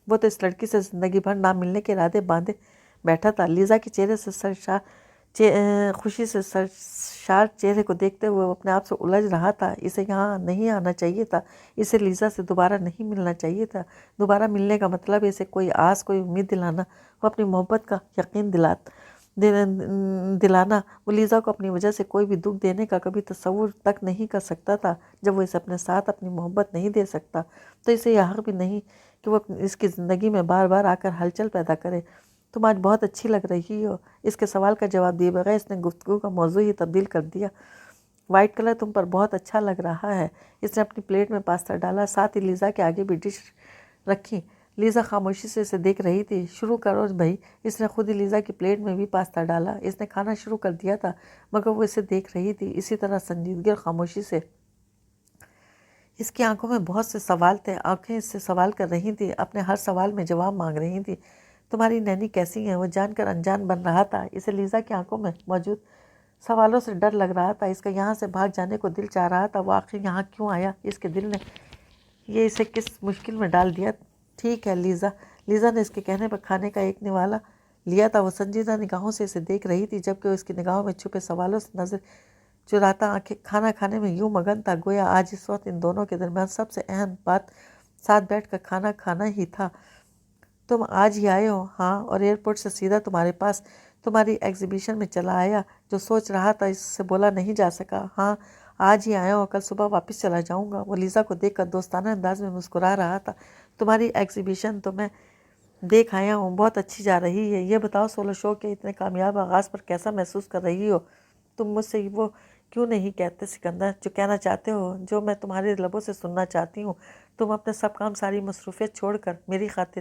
وہ تو اس لڑکی سے زندگی بھر نہ ملنے کے ارادے باندھے بیٹھا تھا۔ لیزا کے چہرے سے خوشی سے سرشار چہرے کو دیکھتے ہوئے وہ اپنے آپ سے الجھ رہا تھا۔ اسے یہاں نہیں آنا چاہیے تھا، اسے لیزا سے دوبارہ نہیں ملنا چاہیے تھا۔ دوبارہ ملنے کا مطلب اسے کوئی آس، کوئی امید دلانا، وہ اپنی محبت کا یقین دلانا۔ وہ لیزا کو اپنی وجہ سے کوئی بھی دکھ دینے کا کبھی تصور تک نہیں کر سکتا تھا۔ جب وہ اسے اپنے ساتھ اپنی محبت نہیں دے سکتا تو اسے یہ حق بھی نہیں کہ وہ اس کی زندگی میں بار بار آ کر ہلچل پیدا کرے۔ تم آج بہت اچھی لگ رہی ہو۔ اس کے سوال کا جواب دیے بغیر اس نے گفتگو کا موضوع ہی تبدیل کر دیا۔ وائٹ کلر تم پر بہت اچھا لگ رہا ہے۔ اس نے اپنی پلیٹ میں پاستا ڈالا، ساتھ ہی لیزا کے آگے بھی ڈش رکھی۔ لیزا خاموشی سے اسے دیکھ رہی تھی۔ شروع کرو بھائی۔ اس نے خود ہی لیزا کی پلیٹ میں بھی پاستا ڈالا۔ اس نے کھانا شروع کر دیا تھا مگر وہ اسے دیکھ رہی تھی، اسی طرح سنجیدگی اور خاموشی سے۔ اس کی آنکھوں میں بہت سے سوال تھے، آنکھیں اس سے سوال کر رہی تھیں، اپنے ہر سوال میں جواب مانگ رہی تھیں۔ تمہاری نینی کیسی ہیں؟ وہ جان کر انجان بن رہا تھا۔ اسے لیزا کی آنکھوں میں موجود سوالوں سے ڈر لگ رہا تھا۔ اس کا یہاں سے بھاگ جانے کو دل چاہ رہا تھا۔ وہ آخر یہاں کیوں آیا؟ اس کے دل نے یہ اسے کس مشکل میں ڈال دیا؟ ٹھیک ہے لیزا۔ لیزا نے اس کے کہنے پر کھانے کا ایک نوالا لیا تھا۔ وہ سنجیدہ نگاہوں سے اسے دیکھ رہی تھی جبکہ وہ اس کی نگاہوں میں چھپے سوالوں سے نظر چراتا آنکھیں کھانا کھانے میں یوں مگن تھا گویا آج اس وقت ان دونوں کے درمیان سب سے اہم بات ساتھ بیٹھ کر کھانا کھانا ہی تھا۔ تم آج ہی آئے ہو؟ ہاں، اور ایئرپورٹ سے سیدھا تمہارے پاس تمہاری ایگزیبیشن میں چلا آیا۔ جو سوچ رہا تھا اس سے بولا نہیں جا سکا۔ ہاں آج ہی آیا ہوں، کل صبح واپس چلا جاؤں گا۔ وہ لیزا کو دیکھ کر دوستانہ انداز میں مسکرا رہا تھا۔ تمہاری ایگزیبیشن تو میں دیکھ آیا ہوں، بہت اچھی جا رہی ہے۔ یہ بتاؤ سولو شو کے اتنے کامیاب آغاز پر کیسا محسوس کر رہی ہو؟ تم مجھ سے وہ کیوں نہیں کہتے سکندر جو کہنا چاہتے ہو، جو میں تمہارے لبوں سے سننا چاہتی ہوں؟ تم اپنے سب کام، ساری مصروفیت چھوڑ کر میری خاطر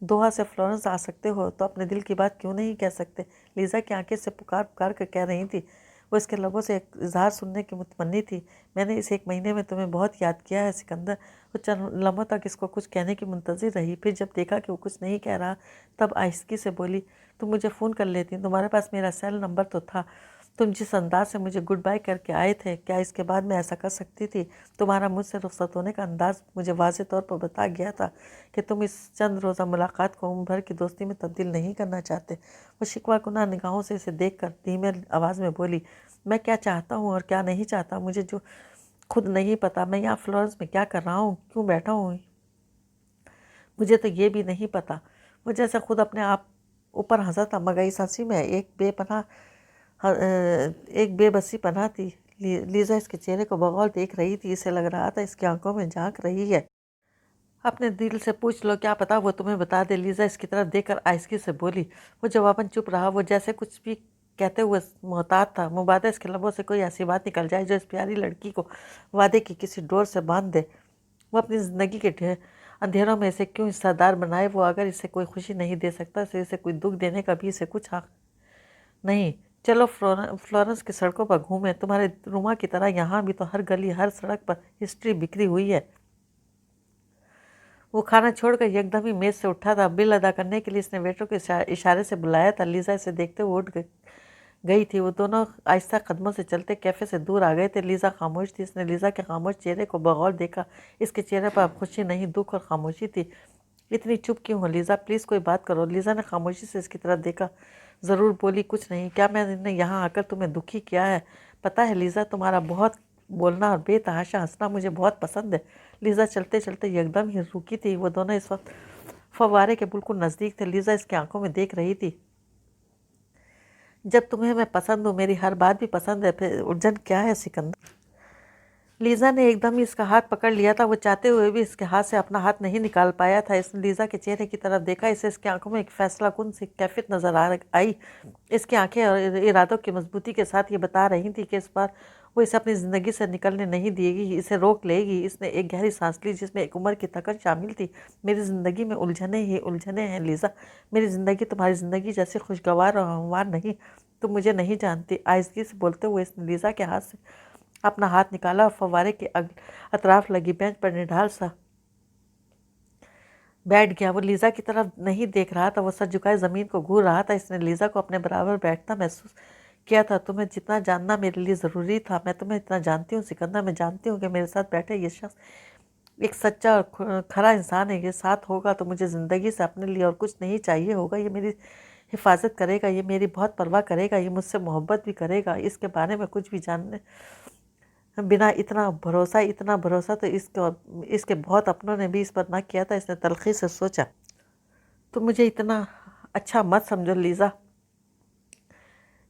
دوحہ سے فلورنس آ سکتے ہو تو اپنے دل کی بات کیوں نہیں کہہ سکتے؟ لیزا کی آنکھیں سے پکار پکار کر کہہ رہی تھی۔ وہ اس کے لبوں سے ایک اظہار سننے کی متمنی تھی۔ میں نے اس ایک مہینے میں تمہیں بہت یاد کیا ہے سکندر۔ وہ چند لمحوں تک اس کو کچھ کہنے کی منتظر رہی، پھر جب دیکھا کہ وہ کچھ نہیں کہہ رہا تب آہستگی سے بولی، تم مجھے فون کر لیتی، تمہارے پاس میرا سیل نمبر تو تھا۔ تم جس انداز سے مجھے گڈ بائی کر کے آئے تھے، کیا اس کے بعد میں ایسا کر سکتی تھی؟ تمہارا مجھ سے رخصت ہونے کا انداز مجھے واضح طور پر بتا گیا تھا کہ تم اس چند روزہ ملاقات کو عمر بھر کی دوستی میں تبدیل نہیں کرنا چاہتے۔ وہ شکوہ کناں نگاہوں سے اسے دیکھ کر دھیمے آواز میں بولی، میں کیا چاہتا ہوں اور کیا نہیں چاہتا مجھے جو خود نہیں پتا۔ میں یہاں فلورنس میں کیا کر رہا ہوں، کیوں بیٹھا ہوں، مجھے تو یہ بھی نہیں پتا۔ وہ جیسے خود اپنے آپ اوپر ہنسا تھا مگر اس ہنسی میں ایک بے بسی پناہ تھی۔ لیزا اس کے چہرے کو بغور دیکھ رہی تھی، اسے لگ رہا تھا اس کی آنکھوں میں جھانک رہی ہے۔ اپنے دل سے پوچھ لو، کیا پتا وہ تمہیں بتا دے۔ لیزا اس کی طرف دیکھ کر آہستگی سے بولی۔ وہ جواباً چپ رہا، وہ جیسے کچھ بھی کہتے ہوئے محتاط تھا، مبادا اس کے لبوں سے کوئی ایسی بات نکل جائے جو اس پیاری لڑکی کو وعدے کی کسی ڈور سے باندھ دے۔ وہ اپنی زندگی کے اندھیروں میں اسے کیوں حصہ دار بنائے؟ وہ اگر اسے کوئی خوشی نہیں دے سکتا تو اسے کوئی دکھ دینے کا بھی اسے کچھ حق نہیں۔ چلو فلورنس کی سڑکوں پر گھومیں، تمہارے روما کی طرح یہاں بھی تو ہر گلی، ہر سڑک پر ہسٹری بکھری ہوئی ہے۔ وہ کھانا چھوڑ کر یکدم ہی میز سے اٹھا تھا۔ بل ادا کرنے کے لیے اس نے ویٹر کو اشارے سے بلایا تھا۔ لیزا اسے دیکھتے ہوئے اٹھ گئی تھی۔ وہ دونوں آہستہ قدموں سے چلتے کیفے سے دور آ گئے تھے۔ لیزا خاموش تھی۔ اس نے لیزا کے خاموش چہرے کو بغور دیکھا۔ اس کے چہرے پر اب خوشی نہیں، دکھ اور خاموشی تھی۔ اتنی چپ کیوں ہو لیزا؟ پلیز کوئی بات کرو۔ لیزا نے خاموشی سے اس کی طرف دیکھا۔ ضرور بولی، کچھ نہیں۔ کیا میں نے یہاں آ کر تمہیں دکھی کیا ہے؟ پتہ ہے لیزا، تمہارا بہت بولنا اور بے تحاشا ہنسنا مجھے بہت پسند ہے۔ لیزا چلتے چلتے یکدم ہی رکی تھی۔ وہ دونوں اس وقت فوارے کے بالکل نزدیک تھے۔ لیزا اس کی آنکھوں میں دیکھ رہی تھی۔ جب تمہیں میں پسند ہوں، میری ہر بات بھی پسند ہے، پھر الجھن کیا ہے سکندر؟ لیزا نے ایک دم ہی اس کا ہاتھ پکڑ لیا تھا۔ وہ چاہتے ہوئے بھی اس کے ہاتھ سے اپنا ہاتھ نہیں نکال پایا تھا۔ اس نے لیزا کے چہرے کی طرف دیکھا۔ اسے اس کی آنکھوں میں ایک فیصلہ کن سی کیفیت نظر آئی۔ اس کی آنکھیں اور ارادوں کی مضبوطی کے ساتھ یہ بتا رہی تھی کہ اس بار وہ اسے اپنی زندگی سے نکلنے نہیں دے گی، اسے روک لے گی۔ اس نے ایک گہری سانس لی جس میں ایک عمر کی تھکن شامل تھی۔ میری زندگی میں الجھنیں ہی الجھنیں ہیں لیزا۔ میری زندگی تمہاری زندگی جیسی خوشگوار اور ہموار نہیں۔ تم مجھے نہیں جانتی۔ آہستگی سے بولتے ہوئے اس نے لیزا کے ہاتھ سے اپنا ہاتھ نکالا اور فوارے کے اطراف لگی بینچ پر نڈھال سا بیٹھ گیا۔ وہ لیزا کی طرف نہیں دیکھ رہا تھا، وہ سر جھکائے زمین کو گھور رہا تھا۔ اس نے لیزا کو اپنے برابر بیٹھتا محسوس کیا تھا۔ تمہیں جتنا جاننا میرے لیے ضروری تھا، میں تمہیں اتنا جانتی ہوں سکندر۔ میں جانتی ہوں کہ میرے ساتھ بیٹھے یہ شخص ایک سچا اور کھرا انسان ہے۔ یہ ساتھ ہوگا تو مجھے زندگی سے اپنے لیے اور کچھ نہیں چاہیے ہوگا۔ یہ میری حفاظت کرے گا، یہ میری بہت پرواہ کرے گا، یہ مجھ سے محبت بھی کرے گا، اس کے بارے میں کچھ بھی جاننے بنا اتنا بھروسہ تو اس کے بہت اپنوں نے بھی اس پر نہ کیا تھا۔ اس نے تلخی سے سوچا، تم مجھے اتنا اچھا مت سمجھو لیزا،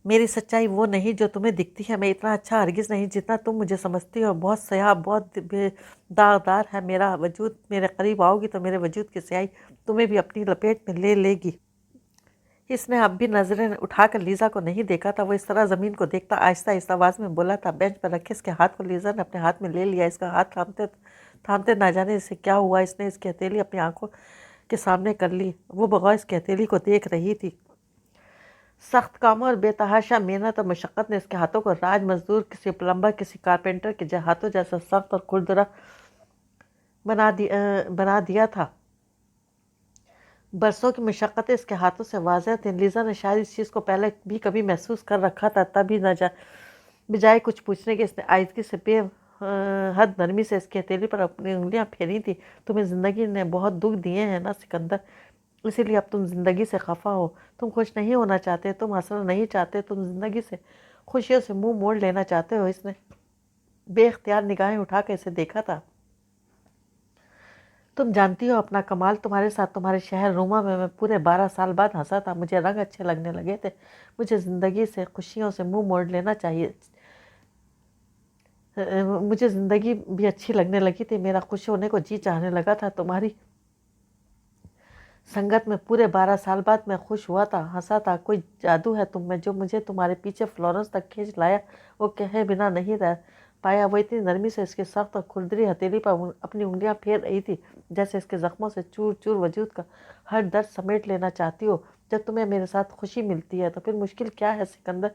میری سچائی وہ نہیں جو تمہیں دکھتی ہے، میں اتنا اچھا ہرگز نہیں جتنا تم مجھے سمجھتی ہو، بہت سیاہ، بہت داغدار ہے میرا وجود، میرے قریب آؤ گی تو میرے وجود کی سیاہی تمہیں بھی اپنی لپیٹ میں لے لے گی۔ اس نے اب بھی نظریں اٹھا کر لیزا کو نہیں دیکھا تھا، وہ اس طرح زمین کو دیکھتا آہستہ آہستہ آواز میں بولا تھا۔ بینچ پر رکھے اس کے ہاتھ کو لیزا نے اپنے ہاتھ میں لے لیا، اس کا ہاتھ تھامتے نہ جانے اسے کیا ہوا، اس نے اس کی ہتھیلی اپنی آنکھوں کے سامنے کر لی، وہ بغور اس کی ہتھیلی کو دیکھ رہی تھی۔ سخت کاموں اور بے تحاشا محنت اور مشقت نے اس کے ہاتھوں کو راج مزدور، کسی پلمبر، کسی کارپینٹر کے ہاتھوں جیسا سخت اور کھردرا بنا دیا تھا۔ برسوں کی مشقتیں اس کے ہاتھوں سے واضح تھیں۔ لیزا نے شاید اس چیز کو پہلے بھی کبھی محسوس کر رکھا تھا، تب ہی بجائے کچھ پوچھنے کے اس نے آہستگی سے بے حد نرمی سے اس کی ہتھیلی پر اپنی انگلیاں پھیری تھی۔ تمہیں زندگی نے بہت دکھ دیے ہیں نا سکندر، اسی لیے اب تم زندگی سے خفا ہو، تم خوش نہیں ہونا چاہتے، تم ہنسنا نہیں چاہتے، تم زندگی سے خوشیوں سے منہ موڑ لینا چاہتے ہو۔ اس نے بے اختیار نگاہیں اٹھا کے اسے دیکھا تھا۔ تم جانتی ہو اپنا کمال، تمہارے ساتھ تمہارے شہر روما میں پورے 12 سال بعد ہنسا تھا، مجھے رنگ اچھے لگنے لگے تھے، مجھے زندگی سے خوشیوں سے منہ موڑ لینا چاہیے، مجھے زندگی بھی اچھی لگنے لگی تھی، میرا خوش ہونے کو جی چاہنے لگا تھا، تمہاری سنگت میں پورے 12 سال بعد میں خوش ہوا تھا، ہنسا تھا۔ کوئی جادو ہے تم میں جو مجھے تمہارے پیچھے فلورنس تک کھینچ لایا، وہ کہے بنا نہیں رہ پایا۔ وہ اتنی نرمی سے اس کی سخت اور کھردری ہتھیلی پر اپنی انگلیاں پھیر رہی تھی جیسے اس کے زخموں سے چور چور وجود کا ہر درد سمیٹ لینا چاہتی ہو۔ جب تمہیں میرے ساتھ خوشی ملتی ہے تو پھر مشکل کیا ہے سکندر؟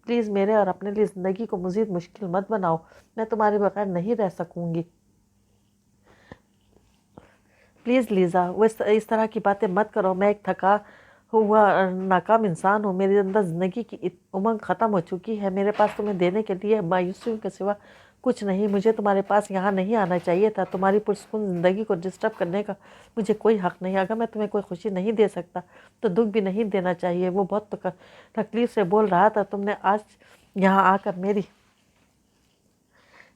پلیز میرے اور اپنے لیے زندگی کو مزید مشکل مت بناؤ، میں تمہارے بغیر نہیں رہ سکوں گی۔ پلیز لیزا، وہ اس طرح کی باتیں مت کرو، میں ایک تھکا ہوا ناکام انسان ہوں، میرے اندر زندگی کی امنگ ختم ہو چکی ہے، میرے پاس تمہیں دینے کے لیے مایوسیوں کے سوا کچھ نہیں، مجھے تمہارے پاس یہاں نہیں آنا چاہیے تھا، تمہاری پرسکون زندگی کو ڈسٹرب کرنے کا مجھے کوئی حق نہیں، اگر میں تمہیں کوئی خوشی نہیں دے سکتا تو دکھ بھی نہیں دینا چاہیے۔ وہ بہت تکلیف سے بول رہا تھا۔ تم نے آج یہاں آ کر میری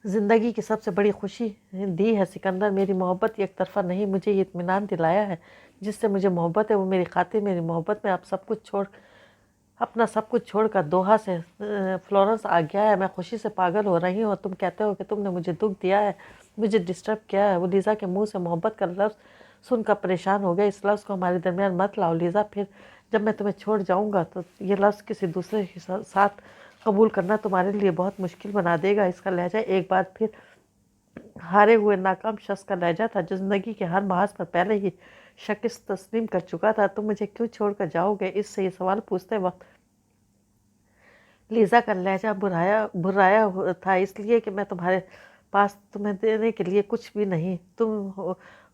زندگی کی سب سے بڑی خوشی دی ہے سکندر، میری محبت یک طرفہ نہیں، مجھے یہ اطمینان دلایا ہے جس سے مجھے محبت ہے وہ میری خاطر، میری محبت میں اب اپنا سب کچھ چھوڑ کر دوحہ سے فلورنس آ گیا ہے، میں خوشی سے پاگل ہو رہی ہوں، اور تم کہتے ہو کہ تم نے مجھے دکھ دیا ہے، مجھے ڈسٹرب کیا ہے۔ وہ لیزا کے منہ سے محبت کا لفظ سن کر پریشان ہو گیا۔ اس لفظ کو ہمارے درمیان مت لاؤ لیزا، پھر جب میں تمہیں چھوڑ جاؤں گا تو یہ لفظ کسی دوسرے کے ساتھ قبول کرنا تمہارے لیے بہت مشکل بنا دے گا۔ اس کا لہجہ ایک بار پھر ہارے ہوئے ناکام شخص کا لہجہ تھا جو زندگی کے ہر محاذ پر پہلے ہی شکست تسلیم کر چکا تھا۔ تم مجھے کیوں چھوڑ کر جاؤ گے؟ اس سے یہ سوال پوچھتے وقت لیزا کا لہجہ بھرایا تھا، اس لیے کہ میں تمہارے پاس تمہیں دینے کے لیے کچھ بھی نہیں، تم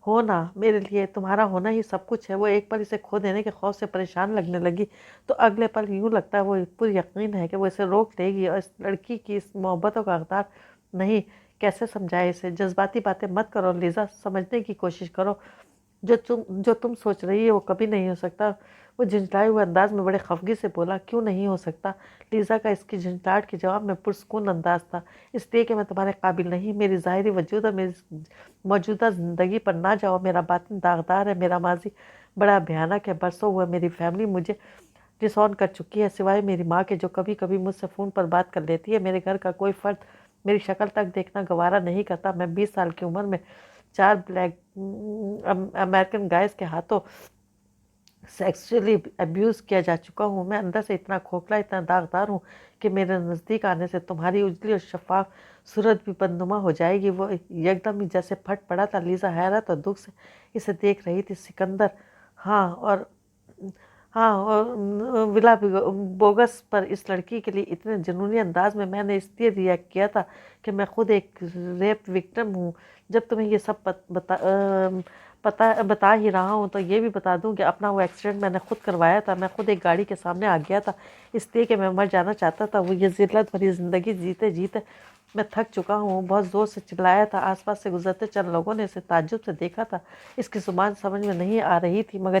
ہو نا میرے لیے، تمہارا ہونا ہی سب کچھ ہے۔ وہ ایک پل اسے کھو دینے کے خوف سے پریشان لگنے لگی تو اگلے پل یوں لگتا ہے وہ پر یقین ہے کہ وہ اسے روک لے گی، اور اس لڑکی کی اس محبتوں کا حقدار نہیں۔ کیسے سمجھائے اسے؟ جذباتی باتیں مت کرو لیزا، سمجھنے کی کوشش کرو، جو تم سوچ رہی ہے وہ کبھی نہیں ہو سکتا۔ وہ جھنجھلائے ہوئے انداز میں بڑے خفگی سے بولا، کیوں نہیں ہو سکتا؟ لیزا کا اس کی جھنجھلاہٹ کے جواب میں پرسکون انداز تھا، اس لیے کہ میں تمہارے قابل نہیں، میری ظاہری وجود اور میری موجودہ زندگی پر نہ جاؤ، میرا باطن داغدار ہے، میرا ماضی بڑا بھیانک ہے، برسوں ہوئے میری فیملی مجھے ڈس آن کر چکی ہے، سوائے میری ماں کے جو کبھی کبھی مجھ سے فون پر بات کر لیتی ہے، میرے گھر کا کوئی فرد میری شکل تک دیکھنا گوارا نہیں کرتا۔ میں 20 سال کی عمر میں 4 بلیک امریکن گائز کے ہاتھوں سیکسولی ابیوز کیا جا چکا ہوں، میں اندر سے اتنا کھوکھلا، اتنا داغدار ہوں کہ میرے نزدیک آنے سے تمہاری اجلی اور شفاف صورت بھی بدنما ہو جائے گی۔ وہ یکدم ہی جیسے پھٹ پڑا تھا، لیزا حیرت اور دکھ سے اسے دیکھ رہی تھی۔ سکندر، ہاں اور ولا بوگس پر اس لڑکی کے لیے اتنے جنونی انداز میں نے اس لیے ریئیکٹ کیا تھا کہ میں خود ایک ریپ وکٹم ہوں۔ جب تمہیں یہ سب بتا ہی رہا ہوں تو یہ بھی بتا دوں کہ اپنا وہ ایکسیڈنٹ میں نے خود کروایا تھا، میں خود ایک گاڑی کے سامنے آ گیا تھا اس لیے کہ میں مر جانا چاہتا تھا۔ وہ یہ ذلت بھری زندگی جیتے جیتے میں تھک چکا ہوں، بہت زور سے چلایا تھا۔ آس پاس سے گزرتے چند لوگوں نے اسے تعجب سے دیکھا تھا، اس کی زبان سمجھ میں نہیں آ رہی تھی مگر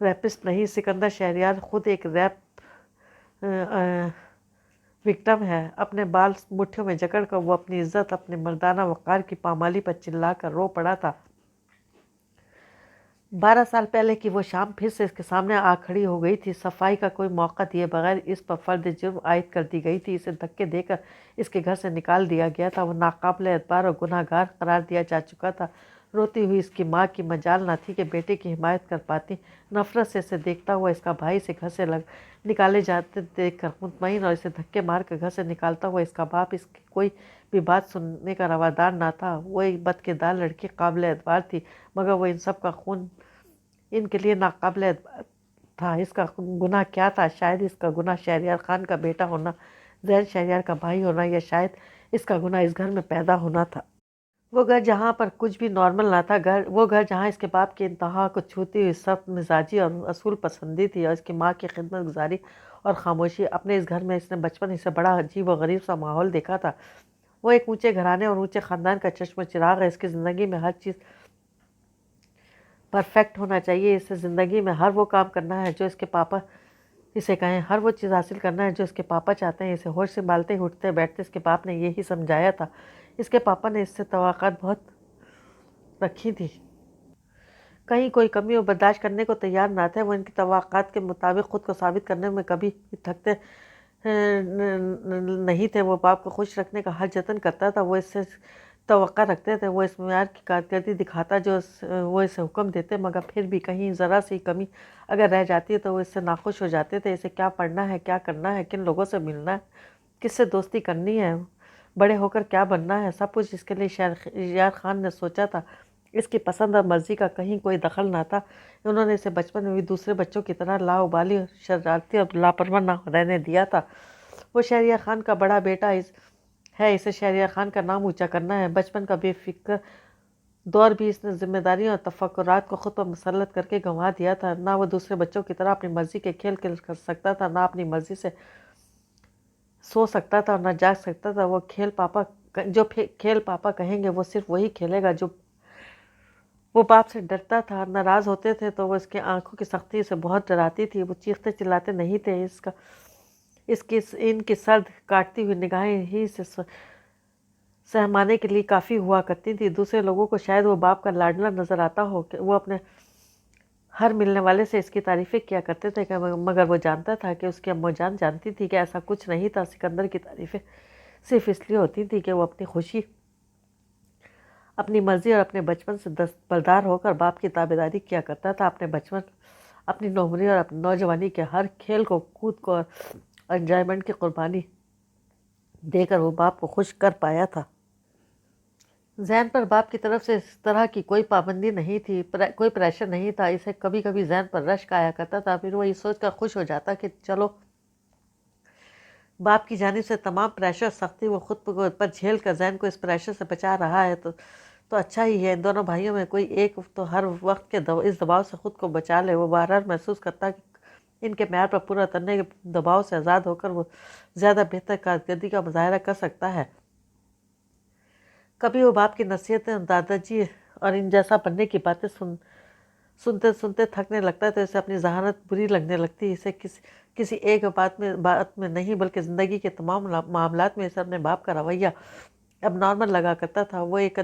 ریپسٹ نہیں، سکندر شہریار خود ایک ریپ وکٹم ہے۔ اپنے بال مٹھیوں میں جکڑ کر وہ اپنی عزت، اپنے مردانہ وقار کی پامالی پر چلا کر رو پڑا تھا۔ 12 سال پہلے کی وہ شام پھر سے اس کے سامنے آ کھڑی ہو گئی تھی۔ صفائی کا کوئی موقع دیے بغیر اس پر فرد جرم عائد کر دی گئی تھی۔ اسے دھکے دے کر اس کے گھر سے نکال دیا گیا تھا۔ وہ ناقابل اعتبار اور گناہ گار قرار دیا جا چکا تھا۔ روتی ہوئی اس کی ماں کی مجال نہ تھی کہ بیٹے کی حمایت کر پاتی۔ نفرت سے اسے دیکھتا ہوا اس کا بھائی اسے گھر سے نکالے جاتے دیکھ کر مطمئن اور اسے دھکے مار کر گھر سے نکالتا ہوا اس کا باپ اس کی کوئی بھی بات سننے کا روادار نہ تھا۔ وہ ایک بدکردار لڑکی قابل اعتبار تھی، مگر وہ ان سب کا خون ان کے لیے ناقابل اعتبار تھا۔ اس کا گناہ کیا تھا؟ شاید اس کا گناہ شہریار خان کا بیٹا ہونا، زین شہریار کا بھائی ہونا، یا شاید اس کا گناہ اس گھر میں پیدا ہونا تھا۔ وہ گھر جہاں پر کچھ بھی نارمل نہ تھا، وہ گھر جہاں اس کے باپ کی انتہا کو چھوتی ہوئی سخت مزاجی اور اصول پسندی تھی، اور اس کی ماں کی خدمت گزاری اور خاموشی۔ اپنے اس گھر میں اس نے بچپن سے بڑا عجیب و غریب سا ماحول دیکھا تھا۔ وہ ایک اونچے گھرانے اور اونچے خاندان کا چشم و چراغ ہے۔ اس کی زندگی میں ہر چیز پرفیکٹ ہونا چاہیے۔ اسے زندگی میں ہر وہ کام کرنا ہے جو اس کے پاپا اسے کہیں، ہر وہ چیز حاصل کرنا ہے جو اس کے پاپا چاہتے ہیں۔ اسے ہوش سنبھالتے اٹھتے بیٹھتے اس کے باپ نے یہی سمجھایا تھا۔ اس کے پاپا نے اس سے توقعات بہت رکھی تھی۔ کہیں کوئی کمی وہ برداشت کرنے کو تیار نہ تھے۔ وہ ان کی توقعات کے مطابق خود کو ثابت کرنے میں کبھی تھکتے نہیں تھے۔ وہ باپ کو خوش رکھنے کا ہر جتن کرتا تھا۔ وہ اس سے توقع رکھتے تھے وہ اس معیار کی کارکردگی دکھاتا جو وہ اسے حکم دیتے، مگر پھر بھی کہیں ذرا سی کمی اگر رہ جاتی ہے تو وہ اس سے ناخوش ہو جاتے تھے۔ اسے کیا پڑھنا ہے، کیا کرنا ہے، کن لوگوں سے ملنا ہے، کس سے دوستی کرنی ہے، بڑے ہو کر کیا بننا ہے، سب کچھ اس کے لیے شہریار خان نے سوچا تھا۔ اس کی پسند اور مرضی کا کہیں کوئی دخل نہ تھا۔ انہوں نے اسے بچپن میں بھی دوسرے بچوں کی طرح لاابالی، شرارتی اور لاپرواہ نہ رہنے دیا تھا۔ وہ شہریار خان کا بڑا بیٹا ہے، اسے شہریار خان کا نام اونچا کرنا ہے۔ بچپن کا بے فکر دور بھی اس نے ذمہ داریوں اور تفکرات کو خود پر مسلط کر کے گنوا دیا تھا۔ نہ وہ دوسرے بچوں کی طرح اپنی مرضی کے کھیل کر سکتا تھا، نہ اپنی مرضی سے سو سکتا تھا اور نہ جاگ سکتا تھا۔ جو کھیل پاپا کہیں گے وہ صرف وہی کھیلے گا۔ جو وہ باپ سے ڈرتا تھا، ناراض ہوتے تھے تو وہ اس کی آنکھوں کی سختی سے بہت ڈراتی تھی۔ وہ چیختے چلاتے نہیں تھے۔ ان کی سرد کاٹتی ہوئی نگاہیں ہی سے سہمانے کے لیے کافی ہوا کرتی تھی۔ دوسرے لوگوں کو شاید وہ باپ کا لاڈلا نظر آتا ہو کہ وہ اپنے ہر ملنے والے سے اس کی تعریفیں کیا کرتے تھے، مگر وہ جانتا تھا کہ اس کی اماں جان جانتی تھی کہ ایسا کچھ نہیں تھا۔ سکندر کی تعریفیں صرف اس لیے ہوتی تھی کہ وہ اپنی خوشی، اپنی مرضی اور اپنے بچپن سے دستبردار ہو کر باپ کی تابعداری کیا کرتا تھا۔ اپنے بچپن، اپنی نوعمری اور اپنی نوجوانی کے ہر کھیل کو، کود کو اور انجوائمنٹ کی قربانی دے کر وہ باپ کو خوش کر پایا تھا۔ زین پر باپ کی طرف سے اس طرح کی کوئی پابندی نہیں تھی، کوئی پریشر نہیں تھا۔ اسے کبھی کبھی زین پر رشک آیا کرتا تھا، پھر وہ یہ سوچ کر خوش ہو جاتا کہ چلو، باپ کی جانب سے تمام پریشر اور سختی وہ خود پر جھیل کر زین کو اس پریشر سے بچا رہا ہے تو اچھا ہی ہے۔ ان دونوں بھائیوں میں کوئی ایک تو ہر وقت کے اس دباؤ سے خود کو بچا لے۔ وہ بہرحال محسوس کرتا کہ ان کے معیار پر پورا اترنے کے دباؤ سے آزاد ہو کر وہ زیادہ بہتر کارکردگی کا مظاہرہ کر سکتا ہے۔ کبھی وہ باپ کی نصیحتیں، دادا جی اور ان جیسا بننے کی باتیں سنتے سنتے تھکنے لگتا تو اسے اپنی ذہانت بری لگنے لگتی۔ اسے کسی ایک بات میں نہیں بلکہ زندگی کے تمام معاملات میں اسے اپنے باپ کا رویہ اب نارمل لگا کرتا تھا۔ وہ ایک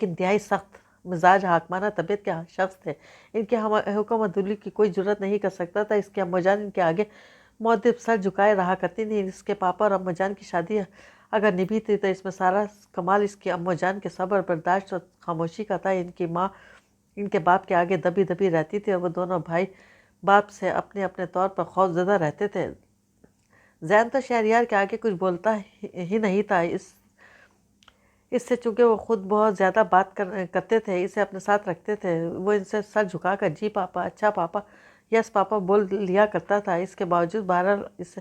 انتہائی سخت مزاج، حاکمانہ طبیعت کے شخص تھے۔ ان کی حکم عدولی کی کوئی جرت نہیں کر سکتا تھا۔ اس کی اماں جان ان کے آگے مؤدب سر جھکائے رہا کرتی تھیں۔ اس کے پاپا اور اماں جان کی شادی اگر نبھی تھی تو اس میں سارا کمال اس کی اماں جان کے صبر، برداشت اور خاموشی کا تھا۔ ان کی ماں ان کے باپ کے آگے دبی دبی رہتی تھی اور وہ دونوں بھائی باپ سے اپنے اپنے طور پر خوف زدہ رہتے تھے۔ زین تو شہریار کے آگے کچھ بولتا ہی نہیں تھا۔ اس سے چونکہ وہ خود بہت زیادہ بات کرتے تھے، اسے اپنے ساتھ رکھتے تھے۔ وہ ان سے سر جھکا کر جی پاپا، اچھا پاپا، یس پاپا بول لیا کرتا تھا۔ اس کے باوجود بہرحال اسے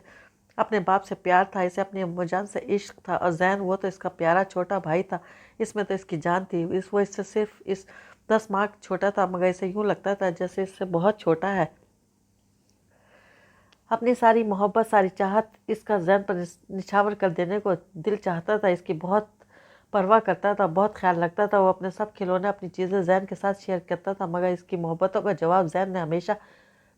اپنے باپ سے پیار تھا، اسے اپنی اماں جان سے عشق تھا، اور زین وہ تو اس کا پیارا چھوٹا بھائی تھا، اس میں تو اس کی جان تھی۔ وہ اس سے صرف 10 ماہ چھوٹا تھا، مگر اسے یوں لگتا تھا جیسے اس سے بہت چھوٹا ہے۔ اپنی ساری محبت، ساری چاہت اس کا زین پر نچھاور کر دینے کو دل چاہتا تھا۔ اس کی بہت پرواہ کرتا تھا، بہت خیال رکھتا تھا۔ وہ اپنے سب کھلونے، اپنی چیزیں زین کے ساتھ شیئر کرتا تھا، مگر اس کی محبتوں کا جواب زین نے ہمیشہ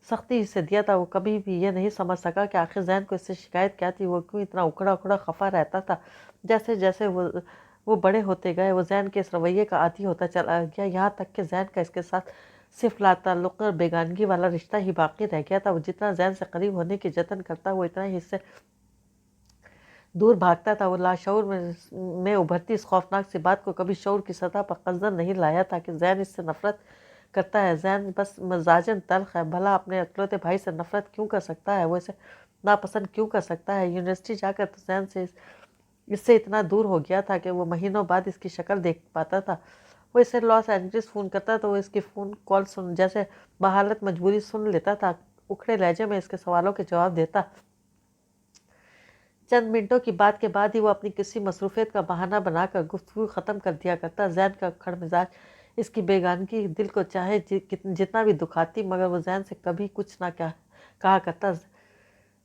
سختی سے دیا تھا۔ وہ کبھی بھی یہ نہیں سمجھ سکا کہ آخر زین کو اس سے شکایت کیا تھی، وہ کیوں اتنا اکھڑا اکھڑا خفا رہتا تھا۔ جیسے جیسے وہ بڑے ہوتے گئے، وہ زین کے اس رویے کا عادی ہوتا چلا گیا، یہاں تک کہ زین کا اس کے ساتھ صرف لاتعلق اور بیگانگی والا رشتہ ہی باقی رہ گیا تھا۔ وہ جتنا زین سے قریب ہونے کی جتن کرتا، وہ اتنا ہی اس سے دور بھاگتا تھا۔ وہ لاشعور میں ابھرتی اس خوفناک سی بات کو کبھی شعور کی سطح پر قصدن نہیں لایا تھا کہ زین اس سے نفرت کرتا ہے۔ زین بس مزاجن تلخ ہے، بھلا اپنے اکلوتے بھائی سے نفرت کیوں کر سکتا ہے؟ وہ اسے ناپسند کیوں کر سکتا ہے؟ یونیورسٹی جا کر تو زین سے اس سے اتنا دور ہو گیا تھا کہ وہ مہینوں بعد اس کی شکل دیکھ پاتا تھا۔ وہ اسے لاس اینجلس فون کرتا تو وہ اس کی فون کال جیسے بحالت مجبوری سن لیتا تھا، اکھڑے لہجے میں اس کے سوالوں کے جواب دیتا۔ چند منٹوں کی بات کے بعد ہی وہ اپنی کسی مصروفیت کا بہانہ بنا کر گفتگو ختم کر دیا کرتا۔ زین کا کھڑ مزاج، اس کی بیگانگی دل کو چاہے جتنا بھی دکھاتی، مگر وہ زین سے کبھی کچھ نہ کہا کرتا،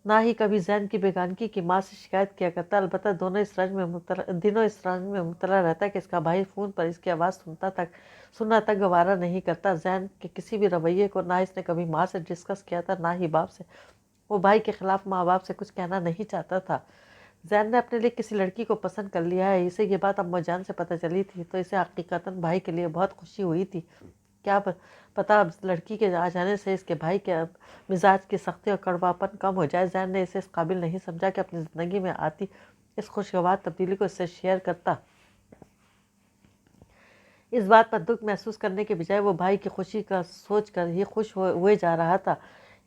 نہ ہی کبھی زین کی بیگانگی کی ماں سے شکایت کیا کرتا۔ البتہ دنوں اس رنج میں مبتلا رہتا کہ اس کا بھائی فون پر اس کی آواز سننا تک گوارا نہیں کرتا۔ زین کے کسی بھی رویے کو نہ اس نے کبھی ماں سے ڈسکس کیا تھا، نہ ہی باپ سے۔ وہ بھائی کے خلاف ماں باپ سے کچھ کہنا نہیں چاہتا تھا۔ زین نے اپنے لیے کسی لڑکی کو پسند کر لیا ہے، اسے یہ بات اماں جان سے پتہ چلی تھی تو اسے حقیقتاً بھائی کے لیے بہت خوشی ہوئی تھی۔ کیا پتہ اب لڑکی کے آ جانے سے اس کے بھائی کے مزاج کی سختی اور کڑواپن کم ہو جائے۔ زین نے اسے اس قابل نہیں سمجھا کہ اپنی زندگی میں آتی اس خوشگوار تبدیلی کو اس سے شیئر کرتا۔ اس بات پر دکھ محسوس کرنے کے بجائے وہ بھائی کی خوشی کا سوچ کر ہی خوش ہوئے جا رہا تھا۔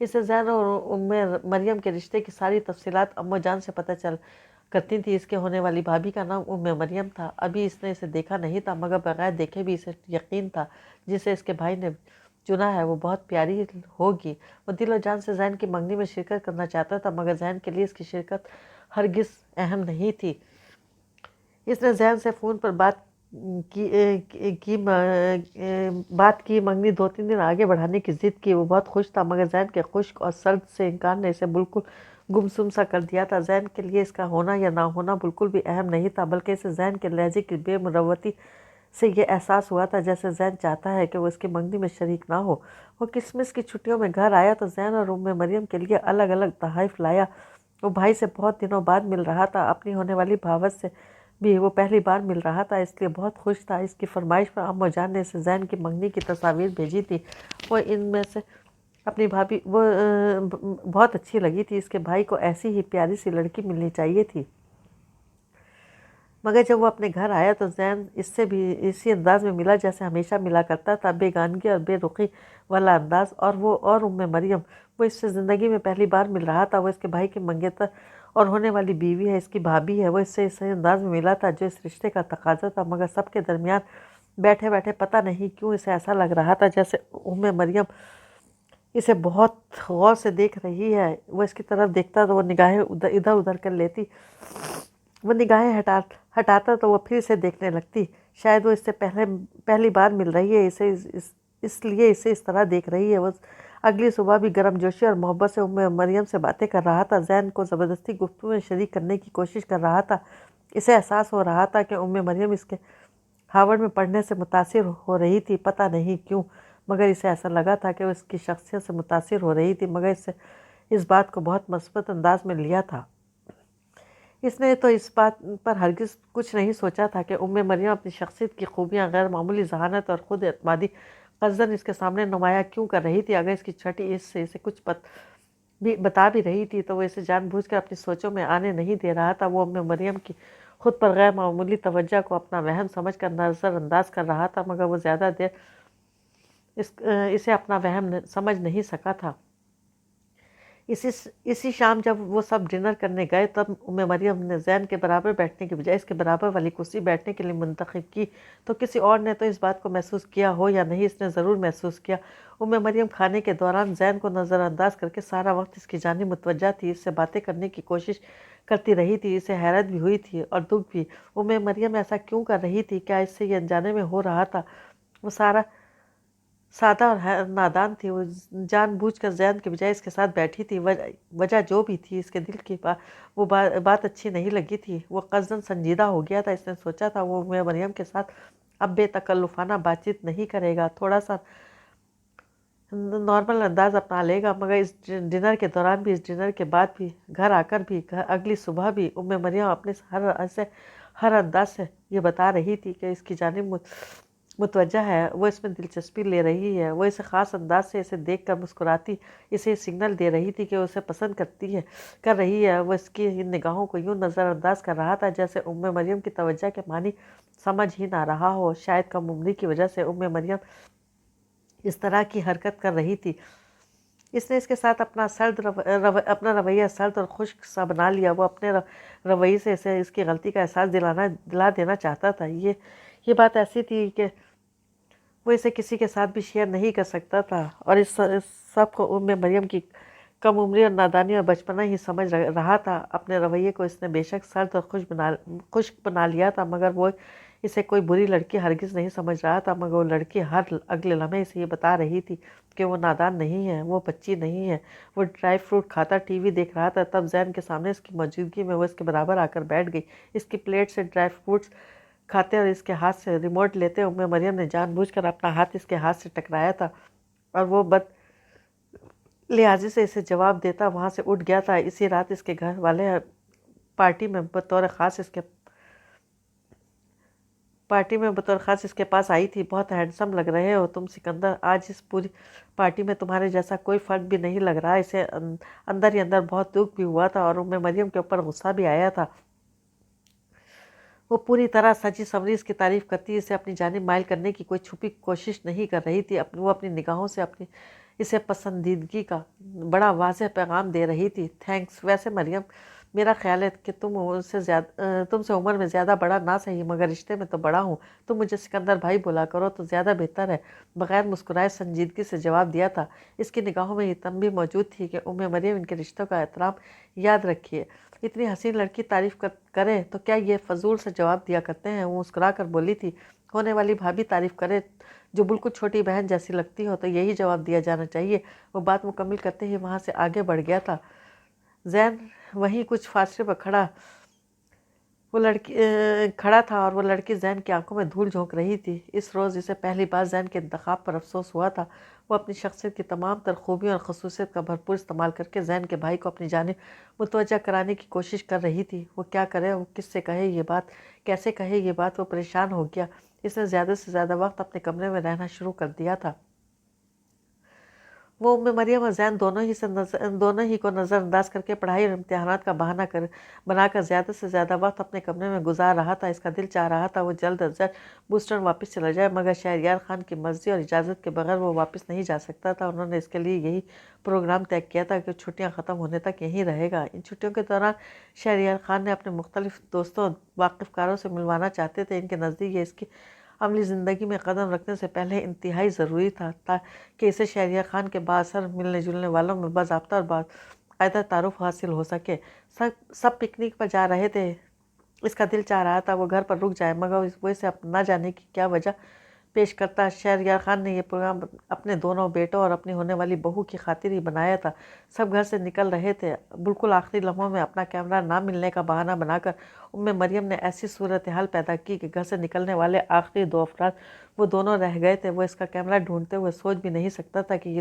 اسے زین اور ام مریم کے رشتے کی ساری تفصیلات اماں جان سے پتہ چل کرتی تھی۔ اس کے ہونے والی بھابھی کا نام ام مریم تھا۔ ابھی اس نے اسے دیکھا نہیں تھا، مگر بغیر دیکھے بھی اسے یقین تھا جسے اس کے بھائی نے چنا ہے وہ بہت پیاری ہوگی۔ وہ دل و جان سے زین کی منگنی میں شرکت کرنا چاہتا تھا، مگر زین کے لیے اس کی شرکت ہرگز اہم نہیں تھی۔ اس نے زین سے فون پر بات کی منگنی 2-3 دن آگے بڑھانے کی ضد کی۔ وہ بہت خوش تھا، مگر زین کے خشک اور سرد سے انکار نے اسے بالکل گمسم سا کر دیا تھا۔ زین کے لیے اس کا ہونا یا نہ ہونا بالکل بھی اہم نہیں تھا، بلکہ اسے زین کے لہجے کی بے مروتی سے یہ احساس ہوا تھا جیسے زین چاہتا ہے کہ وہ اس کی منگنی میں شریک نہ ہو۔ وہ کرسمس کی چھٹیوں میں گھر آیا تو زین اور ام مریم کے لیے الگ الگ تحائف لایا۔ وہ بھائی سے بہت دنوں بعد مل رہا تھا، اپنی ہونے والی بھاوت سے بھی وہ پہلی بار مل رہا تھا، اس لیے بہت خوش تھا۔ اس کی فرمائش پر اماں جان نے اسے زین کی منگنی کی تصاویر بھیجی تھی۔ وہ ان میں سے اپنی بھابھی وہ بہت اچھی لگی تھی۔ اس کے بھائی کو ایسی ہی پیاری سی لڑکی ملنی چاہیے تھی۔ مگر جب وہ اپنے گھر آیا تو زین اس سے بھی اسی انداز میں ملا جیسے ہمیشہ ملا کرتا تھا، بے گانگی اور بے رخی والا انداز۔ اور ام مریم، وہ اس سے زندگی میں پہلی بار مل رہا تھا۔ وہ اس کے بھائی کی منگیتر اور ہونے والی بیوی ہے، اس کی بھابھی ہے۔ وہ اس سے اسی انداز میں ملا تھا جو اس رشتے کا تقاضا تھا، مگر سب کے درمیان بیٹھے بیٹھے پتہ نہیں کیوں اسے ایسا لگ رہا تھا جیسے ام مریم اسے بہت غور سے دیکھ رہی ہے۔ وہ اس کی طرف دیکھتا تو وہ نگاہیں ادھر ادھر کر لیتی، وہ نگاہیں ہٹاتا تو وہ پھر اسے دیکھنے لگتی۔ شاید وہ اس سے پہلی بار مل رہی ہے، اس لیے اسے اس طرح دیکھ رہی ہے۔ وہ اگلی صبح بھی گرم جوشی اور محبت سے ام مریم سے باتیں کر رہا تھا، زین کو زبردستی گفتگو میں شریک کرنے کی کوشش کر رہا تھا۔ اسے احساس ہو رہا تھا کہ ام مریم اس کے ہارورڈ میں پڑھنے سے متاثر ہو رہی تھی، پتہ نہیں کیوں، مگر اسے ایسا لگا تھا کہ وہ اس کی شخصیت سے متاثر ہو رہی تھی، مگر اس بات کو بہت مثبت انداز میں لیا تھا۔ اس نے تو اس بات پر ہرگز کچھ نہیں سوچا تھا کہ ام مریم اپنی شخصیت کی خوبیاں، غیر معمولی ذہانت اور خود اعتمادی قصداً اس کے سامنے نمایاں کیوں کر رہی تھی۔ اگر اس کی چھٹی اس سے اسے کچھ بتا بھی رہی تھی تو وہ اسے جان بوجھ کر اپنی سوچوں میں آنے نہیں دے رہا تھا۔ وہ ام مریم کی خود پر غیر معمولی توجہ کو اپنا وہم سمجھ کر نظر انداز کر رہا تھا، مگر وہ زیادہ دیر اسے اپنا وہم سمجھ نہیں سکا تھا۔ اسی شام جب وہ سب ڈنر کرنے گئے تب ام مریم نے زین کے برابر بیٹھنے کے بجائے اس کے برابر والی کرسی بیٹھنے کے لیے منتخب کی، تو کسی اور نے تو اس بات کو محسوس کیا ہو یا نہیں، اس نے ضرور محسوس کیا۔ ام مریم کھانے کے دوران زین کو نظر انداز کر کے سارا وقت اس کی جانب متوجہ تھی، اس سے باتیں کرنے کی کوشش کرتی رہی تھی۔ اسے حیرت بھی ہوئی تھی اور دکھ بھی۔ ام مریم ایسا کیوں کر رہی تھی؟ کیا اس سے یہ انجانے میں ہو رہا تھا؟ وہ سادہ اور نادان تھی، وہ جان بوجھ کر زین کے بجائے اس کے ساتھ بیٹھی تھی۔ وجہ جو بھی تھی، اس کے دل کی وہ بات اچھی نہیں لگی تھی۔ وہ قصداً سنجیدہ ہو گیا تھا۔ اس نے سوچا تھا وہ مریم کے ساتھ اب بے تکلفانہ بات چیت نہیں کرے گا، تھوڑا سا نارمل انداز اپنا لے گا، مگر اس ڈنر کے دوران بھی، اس ڈنر کے بعد بھی، گھر آ کر بھی، اگلی صبح بھی مریم اپنے ہر انداز سے یہ بتا رہی تھی کہ اس کی جانب متوجہ ہے، وہ اس میں دلچسپی لے رہی ہے، وہ اسے خاص انداز سے اسے دیکھ کر مسکراتی اسے سگنل دے رہی تھی کہ اسے پسند کر رہی ہے۔ وہ اس کی ان نگاہوں کو یوں نظر انداز کر رہا تھا جیسے مریم کی توجہ کے معنی سمجھ ہی نہ رہا ہو۔ شاید کم عمری کی وجہ سے مریم اس طرح کی حرکت کر رہی تھی۔ اس نے اس کے ساتھ اپنا رویہ سرد اور خشک سا بنا لیا۔ وہ اپنے رویے سے اسے اس کی غلطی کا احساس دلا دینا چاہتا تھا۔ یہ بات ایسی تھی کہ وہ اسے کسی کے ساتھ بھی شیئر نہیں کر سکتا تھا، اور اس سب کو مریم کی کم عمری اور نادانی اور بچپنا ہی سمجھ رہا تھا۔ اپنے رویے کو اس نے بے شک سرد اور خشک بنا لیا تھا، مگر وہ اسے کوئی بری لڑکی ہرگز نہیں سمجھ رہا تھا۔ مگر وہ لڑکی ہر اگلے لمحے اسے یہ بتا رہی تھی کہ وہ نادان نہیں ہے، وہ بچی نہیں ہے۔ وہ ڈرائی فروٹ کھاتا ٹی وی دیکھ رہا تھا، تب زین کے سامنے اس کی موجودگی میں وہ اس کے برابر آ کر بیٹھ گئی۔ اس کی پلیٹ سے ڈرائی فروٹس کھاتے اور اس کے ہاتھ سے ریموٹ لیتے مریم نے جان بوجھ کر اپنا ہاتھ اس کے ہاتھ سے ٹکرایا تھا، اور وہ بد لحاظی سے اسے جواب دیتا وہاں سے اٹھ گیا تھا۔ اسی رات اس کے گھر والے پارٹی میں بطور خاص اس کے پاس آئی تھی۔ بہت ہینڈسم لگ رہے ہو تم سکندر، آج اس پوری پارٹی میں تمہارے جیسا کوئی فرد بھی نہیں لگ رہا۔ اسے اندر ہی اندر بہت دکھ بھی ہوا تھا، اور مریم کے اوپر غصہ بھی آیا تھا۔ وہ پوری طرح سجی سنوری اس کی تعریف کرتی اسے اپنی جانب مائل کرنے کی کوئی چھپی کوشش نہیں کر رہی تھی۔ وہ اپنی نگاہوں سے اسے پسندیدگی کا بڑا واضح پیغام دے رہی تھی۔ تھینکس، ویسے مریم میرا خیال ہے کہ تم سے عمر میں زیادہ بڑا نہ صحیح مگر رشتے میں تو بڑا ہوں۔ تم مجھے سکندر بھائی بولا کرو تو زیادہ بہتر ہے، بغیر مسکرائے سنجیدگی سے جواب دیا تھا۔ اس کی نگاہوں میں یہ تنبیہ موجود تھی کہ مریم ان کے رشتوں کا احترام یاد رکھیے۔ اتنی حسین لڑکی تعریف کرے تو کیا یہ فضول سے جواب دیا کرتے ہیں؟ وہ مسکرا کر بولی تھی، ہونے والی بھابھی تعریف کرے جو بالکل چھوٹی بہن جیسی لگتی ہو تو یہی جواب دیا جانا چاہیے۔ وہ بات مکمل کرتے ہی وہاں سے آگے بڑھ گیا تھا۔ زین وہیں کچھ فاصلے پر کھڑا تھا، اور وہ لڑکی زین کی آنکھوں میں دھول جھونک رہی تھی۔ اس روز اسے پہلی بار زین کے انتخاب پر افسوس ہوا تھا۔ وہ اپنی شخصیت کی تمام تر خوبیوں اور خصوصیت کا بھرپور استعمال کر کے زین کے بھائی کو اپنی جانب متوجہ کرانے کی کوشش کر رہی تھی۔ وہ کیا کرے، وہ کس سے کہے یہ بات، کیسے کہے یہ بات؟ وہ پریشان ہو گیا۔ اس نے زیادہ سے زیادہ وقت اپنے کمرے میں رہنا شروع کر دیا تھا۔ وہ مریم اور زین دونوں ہی کو نظر انداز کر کے پڑھائی اور امتحانات کا بہانہ بنا کر زیادہ سے زیادہ وقت اپنے کمرے میں گزار رہا تھا۔ اس کا دل چاہ رہا تھا وہ جلد از جلد بوسٹن واپس چلا جائے، مگر شہریار خان کی مرضی اور اجازت کے بغیر وہ واپس نہیں جا سکتا تھا۔ انہوں نے اس کے لیے یہی پروگرام طے کیا تھا کہ چھٹیاں ختم ہونے تک یہیں رہے گا۔ ان چھٹیوں کے دوران شہریار خان نے اپنے مختلف دوستوں اور واقف کاروں سے ملوانا چاہتے تھے۔ ان کے نزدیک یہ اس کی عملی زندگی میں قدم رکھنے سے پہلے انتہائی ضروری تھا کہ اسے شہریار خان کے بااثر ملنے جلنے والوں میں باضابطہ اور باقاعدہ تعارف حاصل ہو سکے۔ سب پکنک پر جا رہے تھے۔ اس کا دل چاہ رہا تھا وہ گھر پر رک جائے، مگر وہ اسے نہ جانے کی کیا وجہ پیش کرتا۔ شہریار خان نے یہ پروگرام اپنے دونوں بیٹوں اور اپنی ہونے والی بہو کی خاطر ہی بنایا تھا۔ سب گھر سے نکل رہے تھے۔ بالکل آخری لمحوں میں اپنا کیمرہ نہ ملنے کا بہانہ بنا کر مریم نے ایسی صورتحال پیدا کی کہ گھر سے نکلنے والے آخری دو افراد وہ دونوں رہ گئے تھے۔ وہ اس کا کیمرہ ڈھونڈتے ہوئے سوچ بھی نہیں سکتا تھا کہ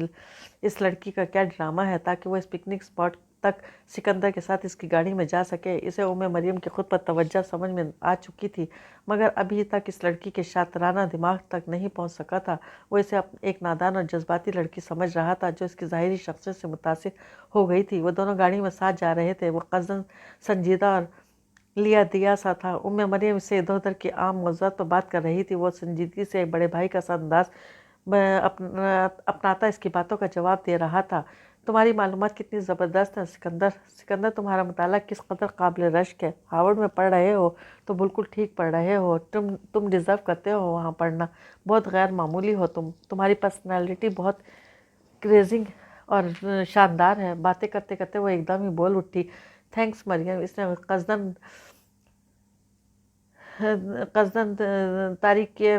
اس لڑکی کا کیا ڈرامہ ہے تاکہ وہ اس پکنک اسپاٹ تک سکندر کے ساتھ اس کی گاڑی میں جا سکے۔ اسے مریم کی خود پر توجہ سمجھ میں آ چکی تھی، مگر ابھی تک اس لڑکی کے شاطرانہ دماغ تک نہیں پہنچ سکا تھا۔ وہ اسے ایک نادان اور جذباتی لڑکی سمجھ رہا تھا جو اس کی ظاہری شخصیت سے متاثر ہو گئی تھی۔ وہ دونوں گاڑی میں ساتھ جا رہے تھے۔ وہ قصداً سنجیدہ اور لیا دیا سا تھا۔ مریم اس سے ادھر ادھر کی عام موضوعات پر بات کر رہی تھی۔ وہ سنجیدگی سے ایک بڑے بھائی کا سا انداز اپناتا اس کی باتوں کا جواب دے رہا تھا۔ تمہاری معلومات کتنی زبردست ہیں سکندر، تمہارا مطالعہ کس قدر قابل رشک ہے۔ ہارورڈ میں پڑھ رہے ہو تو بالکل ٹھیک پڑھ رہے ہو۔ تم ڈیزرو کرتے ہو وہاں پڑھنا۔ بہت غیر معمولی ہو تمہاری پرسنالٹی بہت کریزنگ اور شاندار ہے۔ باتیں کرتے کرتے وہ ایک دم ہی بول اٹھی، تھینکس مریم۔ اس نے قصداً تاریخ کے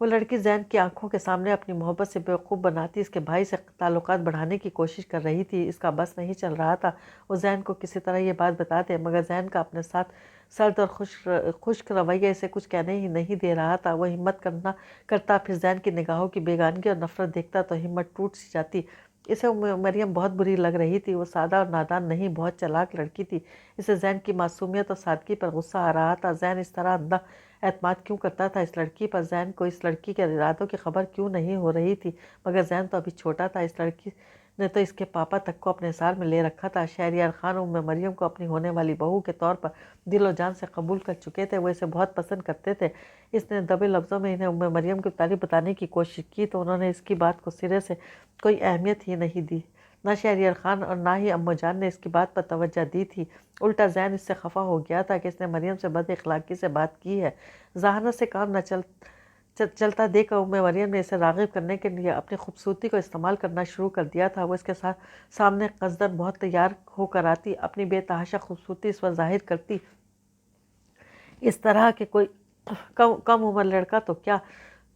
وہ لڑکی زین کی آنکھوں کے سامنے اپنی محبت سے بیوقوف بناتی اس کے بھائی سے تعلقات بڑھانے کی کوشش کر رہی تھی۔ اس کا بس نہیں چل رہا تھا وہ زین کو کسی طرح یہ بات بتا دے، مگر زین کا اپنے ساتھ سرد اور خشک رویہ اسے کچھ کہنے ہی نہیں دے رہا تھا۔ وہ ہمت کرتا پھر زین کی نگاہوں کی بیگانگی اور نفرت دیکھتا تو ہمت ٹوٹ سی جاتی۔ اسے مریم بہت بری لگ رہی تھی۔ وہ سادہ اور نادان نہیں، بہت چالاک لڑکی تھی۔ اسے زین کی معصومیت اور سادگی پر غصہ آ رہا تھا۔ زین اس طرح اندھا اعتماد کیوں کرتا تھا اس لڑکی پر؟ زین کو اس لڑکی کے ارادوں کی خبر کیوں نہیں ہو رہی تھی؟ مگر زین تو ابھی چھوٹا تھا۔ اس لڑکی نے تو اس کے پاپا تک کو اپنے حصار میں لے رکھا تھا۔ شہریار خان مریم کو اپنی ہونے والی بہو کے طور پر دل و جان سے قبول کر چکے تھے۔ وہ اسے بہت پسند کرتے تھے۔ اس نے دبے لفظوں میں انہیں مریم کی تعریف بتانے کی کوشش کی تو انہوں نے اس کی بات کو سرے سے کوئی اہمیت ہی نہیں دی۔ نہ شہریار خان اور نہ ہی اماں جان نے اس کی بات پر توجہ دی تھی۔ الٹا زین اس سے خفا ہو گیا تھا کہ اس نے مریم سے بد اخلاقی سے بات کی ہے۔ ذہانت سے کام نہ چلتا دیکھ کر مریم نے اسے راغب کرنے کے لیے اپنی خوبصورتی کو استعمال کرنا شروع کر دیا تھا۔ وہ اس کے سامنے قصداً بہت تیار ہو کر آتی، اپنی بے تحاشا خوبصورتی اس وقت ظاہر کرتی اس طرح کہ کوئی کم عمر لڑکا تو کیا،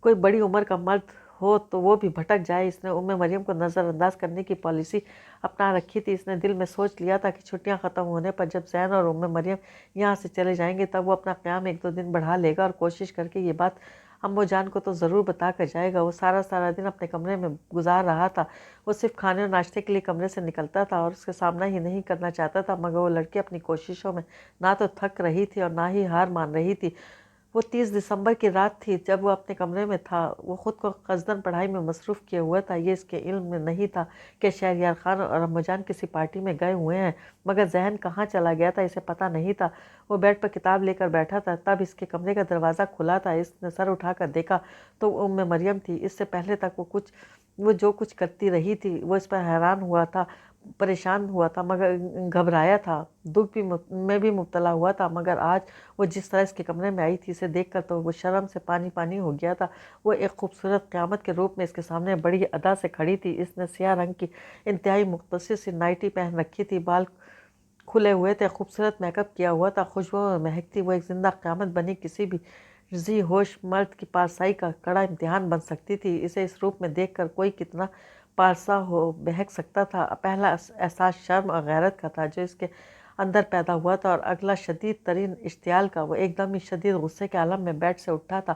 کوئی بڑی عمر کا مرد ہو تو وہ بھی بھٹک جائے۔ اس نے مریم کو نظر انداز کرنے کی پالیسی اپنا رکھی تھی۔ اس نے دل میں سوچ لیا تھا کہ چھٹیاں ختم ہونے پر جب زین اور مریم یہاں سے چلے جائیں گے تب وہ اپنا قیام 1-2 دن بڑھا لے گا اور کوشش کر کے یہ بات اماں جان کو تو ضرور بتا کر جائے گا۔ وہ سارا دن اپنے کمرے میں گزار رہا تھا۔ وہ صرف کھانے اور ناشتے کے لیے کمرے سے نکلتا تھا اور اس کا سامنا ہی نہیں کرنا چاہتا تھا، مگر وہ لڑکی اپنی کوششوں میں نہ تو تھک رہی تھی اور نہ ہی ہار مان رہی تھی۔ وہ 30 دسمبر کی رات تھی جب وہ اپنے کمرے میں تھا۔ وہ خود کو قصداً پڑھائی میں مصروف کیے ہوا تھا۔ یہ اس کے علم میں نہیں تھا کہ شہریار خان اور اماں جان کسی پارٹی میں گئے ہوئے ہیں، مگر ذہن کہاں چلا گیا تھا اسے پتہ نہیں تھا۔ وہ بیڈ پر کتاب لے کر بیٹھا تھا، تب اس کے کمرے کا دروازہ کھلا تھا۔ اس نے سر اٹھا کر دیکھا تو مریم تھی۔ اس سے پہلے تک وہ جو کچھ کرتی رہی تھی وہ اس پر حیران ہوا تھا، پریشان ہوا تھا، مگر گھبرایا تھا، دکھ میں بھی مبتلا ہوا تھا، مگر آج وہ جس طرح اس کے کمرے میں آئی تھی اسے دیکھ کر تو وہ شرم سے پانی ہو گیا تھا۔ وہ ایک خوبصورت قیامت کے روپ میں اس کے سامنے بڑی ادا سے کھڑی تھی۔ اس نے سیاہ رنگ کی انتہائی مختصر سی نائٹی پہن رکھی تھی، بال کھلے ہوئے تھے، خوبصورت میک اپ کیا ہوا تھا، خوشبو میں مہکتی۔ وہ ایک زندہ قیامت بنی کسی بھی ذی ہوش مرد کی پارسائی کا کڑا امتحان بن سکتی تھی۔ اسے اس روپ میں دیکھ کر کوئی کتنا پارسا ہو بہک سکتا تھا؟ پہلا احساس شرم اور غیرت کا تھا جو اس کے اندر پیدا ہوا تھا، اور اگلا شدید ترین اشتعال کا۔ وہ ایک دم ہی شدید غصے کے عالم میں بیڈ سے اٹھا تھا۔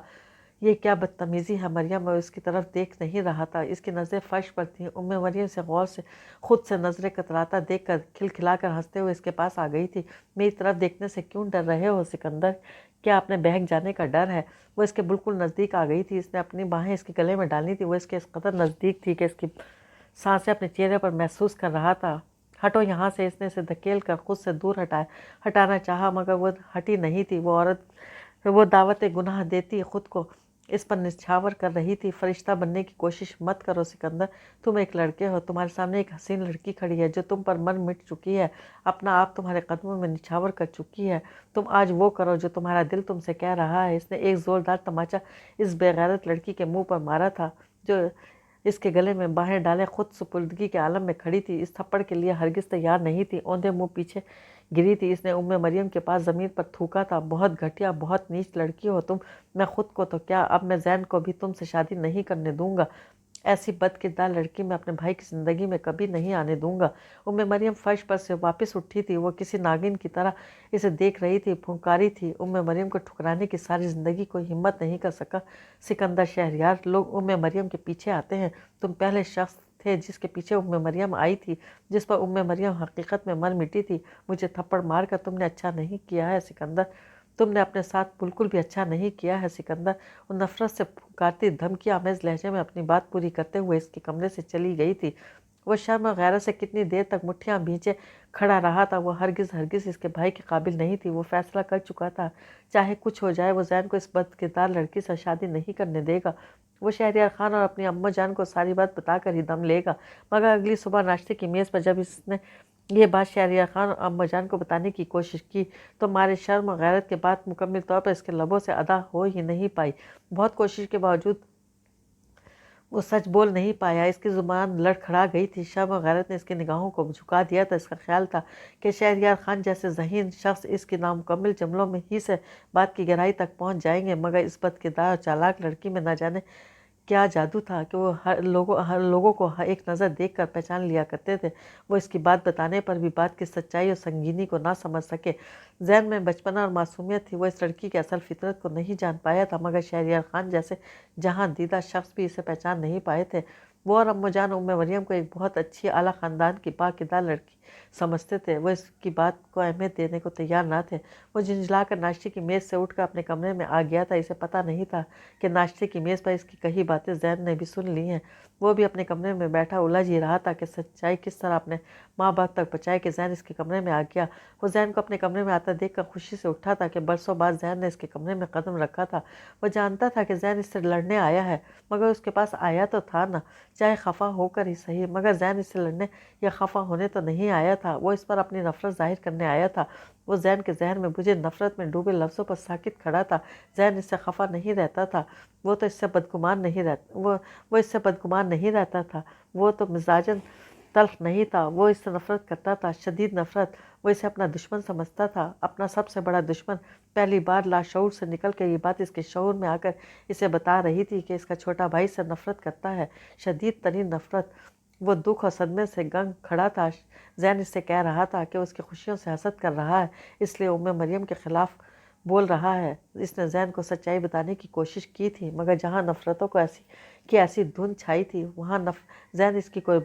یہ کیا بدتمیزی ہے مریم! وہ اس کی طرف دیکھ نہیں رہا تھا، اس کی نظریں فرش پر تھیں۔ مریم سے غور سے خود سے نظریں کتراتا دیکھ کر کھلکھلا کر ہنستے ہوئے اس کے پاس آ گئی تھی۔ میری طرف دیکھنے سے کیوں ڈر رہے ہو سکندر؟ کیا اپنے بہک جانے کا ڈر ہے؟ وہ اس کے بالکل نزدیک آ گئی تھی۔ اس نے اپنی باہیں اس کے گلے میں ڈالی تھی۔ وہ اس کے اس قدر نزدیک تھی کہ اس کی سانسیں اپنے چہرے پر محسوس کر رہا تھا۔ ہٹو یہاں سے! اس نے اسے دھکیل کر خود سے دور ہٹانا چاہا، مگر وہ ہٹی نہیں تھی۔ وہ عورت وہ دعوت گناہ دیتی خود کو اس پر نچھاور کر رہی تھی۔ فرشتہ بننے کی کوشش مت کرو سکندر، تم ایک لڑکے ہو، تمہارے سامنے ایک حسین لڑکی کھڑی ہے جو تم پر مر مٹ چکی ہے، اپنا آپ تمہارے قدموں میں نچھاور کر چکی ہے۔ تم آج وہ کرو جو تمہارا دل تم سے کہہ رہا ہے۔ اس نے ایک زوردار تماچا اس بے غیرت لڑکی کے منہ پر مارا تھا جو اس کے گلے میں باہیں ڈالے خود سپردگی کے عالم میں کھڑی تھی۔ اس تھپڑ کے لیے ہرگز تیار نہیں تھی، اوندھے منہ پیچھے گری تھی۔ اس نے مریم کے پاس زمین پر تھوکا تھا، بہت گھٹیا، بہت نیچ لڑکی ہو تم! میں خود کو تو کیا، اب میں زین کو بھی تم سے شادی نہیں کرنے دوں گا۔ ایسی بد کردار لڑکی میں اپنے بھائی کی زندگی میں کبھی نہیں آنے دوں گا۔ مریم فرش پر سے واپس اٹھی تھی۔ وہ کسی ناگن کی طرح اسے دیکھ رہی تھی، پھنکاری تھی۔ مریم کو ٹھکرانے کی ساری زندگی کوئی ہمت نہیں کر سکا۔ سکندر شہریار، لوگ مریم کے پیچھے آتے ہیں، تم پہلے شخص تھے جس کے پیچھے مریم آئی تھی، جس پر مریم حقیقت میں مر مٹی تھی۔ مجھے تھپڑ مار کر تم نے اچھا نہیں کیا ہے سکندر، تم نے اپنے ساتھ بالکل بھی اچھا نہیں کیا ہے سکندر۔ وہ نفرت سے پھنکارتی دھمکی آمیز لہجے میں اپنی بات پوری کرتے ہوئے اس کے کمرے سے چلی گئی تھی۔ وہ شرم اور غیرت سے کتنی دیر تک مٹھیاں بھینچے کھڑا رہا تھا۔ وہ ہرگز اس کے بھائی کے قابل نہیں تھی۔ وہ فیصلہ کر چکا تھا، چاہے کچھ ہو جائے وہ زین کو اس بد کردار لڑکی سے شادی نہیں کرنے دے گا۔ وہ شہریار خان اور اپنی اماں جان کو ساری بات بتا کر ہی دم لے گا۔ مگر اگلی صبح ناشتے کی میز پر جب اس نے یہ بات شہریار خان اور اماں جان کو بتانے کی کوشش کی تو مارے شرم اور غیرت کے بات مکمل طور پر اس کے لبوں سے ادا ہو ہی نہیں پائی۔ بہت کوشش کے باوجود وہ سچ بول نہیں پایا، اس کی زبان لڑکھڑا گئی تھی۔ شرم و غیرت نے اس کی نگاہوں کو جھکا دیا تھا۔ اس کا خیال تھا کہ شہریار خان جیسے ذہین شخص اس کی نامکمل جملوں میں ہی سے بات کی گہرائی تک پہنچ جائیں گے، مگر اس بدکردار اور چالاک لڑکی میں نہ جانے کیا جادو تھا کہ وہ ہر لوگوں کو ایک نظر دیکھ کر پہچان لیا کرتے تھے۔ وہ اس کی بات بتانے پر بھی بات کی سچائی اور سنگینی کو نہ سمجھ سکے۔ ذہن میں بچپنا اور معصومیت تھی، وہ اس لڑکی کی اصل فطرت کو نہیں جان پایا تھا، مگر شہریار خان جیسے جہاں دیدہ شخص بھی اسے پہچان نہیں پائے تھے۔ وہ اور امو جان ام مریم کو ایک بہت اچھی اعلیٰ خاندان کی پاکدار لڑکی سمجھتے تھے۔ وہ اس کی بات کو اہمیت دینے کو تیار نہ تھے۔ وہ جھنجھلا کر ناشتے کی میز سے اٹھ کر اپنے کمرے میں آ گیا تھا۔ اسے پتہ نہیں تھا کہ ناشتے کی میز پر اس کی کہی باتیں زین نے بھی سن لی ہیں۔ وہ بھی اپنے کمرے میں بیٹھا الجھ ہی رہا تھا کہ سچائی کس طرح اپنے ماں باپ تک پہنچائے کہ زین اس کے کمرے میں آ گیا۔ وہ زین کو اپنے کمرے میں آتا دیکھ کر خوشی سے اٹھا تھا کہ برسوں بعد زین نے اس کے کمرے میں قدم رکھا تھا۔ وہ جانتا تھا کہ زین اس سے لڑنے آیا ہے، مگر اس کے پاس آیا تو تھا نا، چاہے خفا ہو کر ہی صحیح، مگر زین اس سے لڑنے یا خفا ہونے تو نہیں آیا تھا۔ وہ اس پر اپنی نفرت ظاہر کرنے آیا تھا۔ وہ زین کے ذہن میں بجھے نفرت میں ڈوبے لفظوں پر ساکت کھڑا تھا۔ زین اس سے خفا نہیں رہتا تھا، وہ اس سے بدگمان نہیں رہتا تھا، وہ تو مزاجن تلخ نہیں تھا، وہ اس سے نفرت کرتا تھا، شدید نفرت۔ وہ اسے اپنا دشمن سمجھتا تھا، اپنا سب سے بڑا دشمن۔ پہلی بار لاشعور سے نکل کے یہ بات اس کے شعور میں آ کر اسے بتا رہی تھی کہ اس کا چھوٹا بھائی سے نفرت کرتا ہے، شدید ترین نفرت۔ وہ دکھ اور صدمے سے گنگ کھڑا تھا۔ زین اس سے کہہ رہا تھا کہ اس کی خوشیوں سے حسد کر رہا ہے، اس لیے ام مریم کے خلاف بول رہا ہے۔ اس نے زین کو سچائی بتانے کی کوشش کی تھی، مگر جہاں نفرتوں کو ایسی دھن چھائی تھی، وہاں زین اس کی کوئی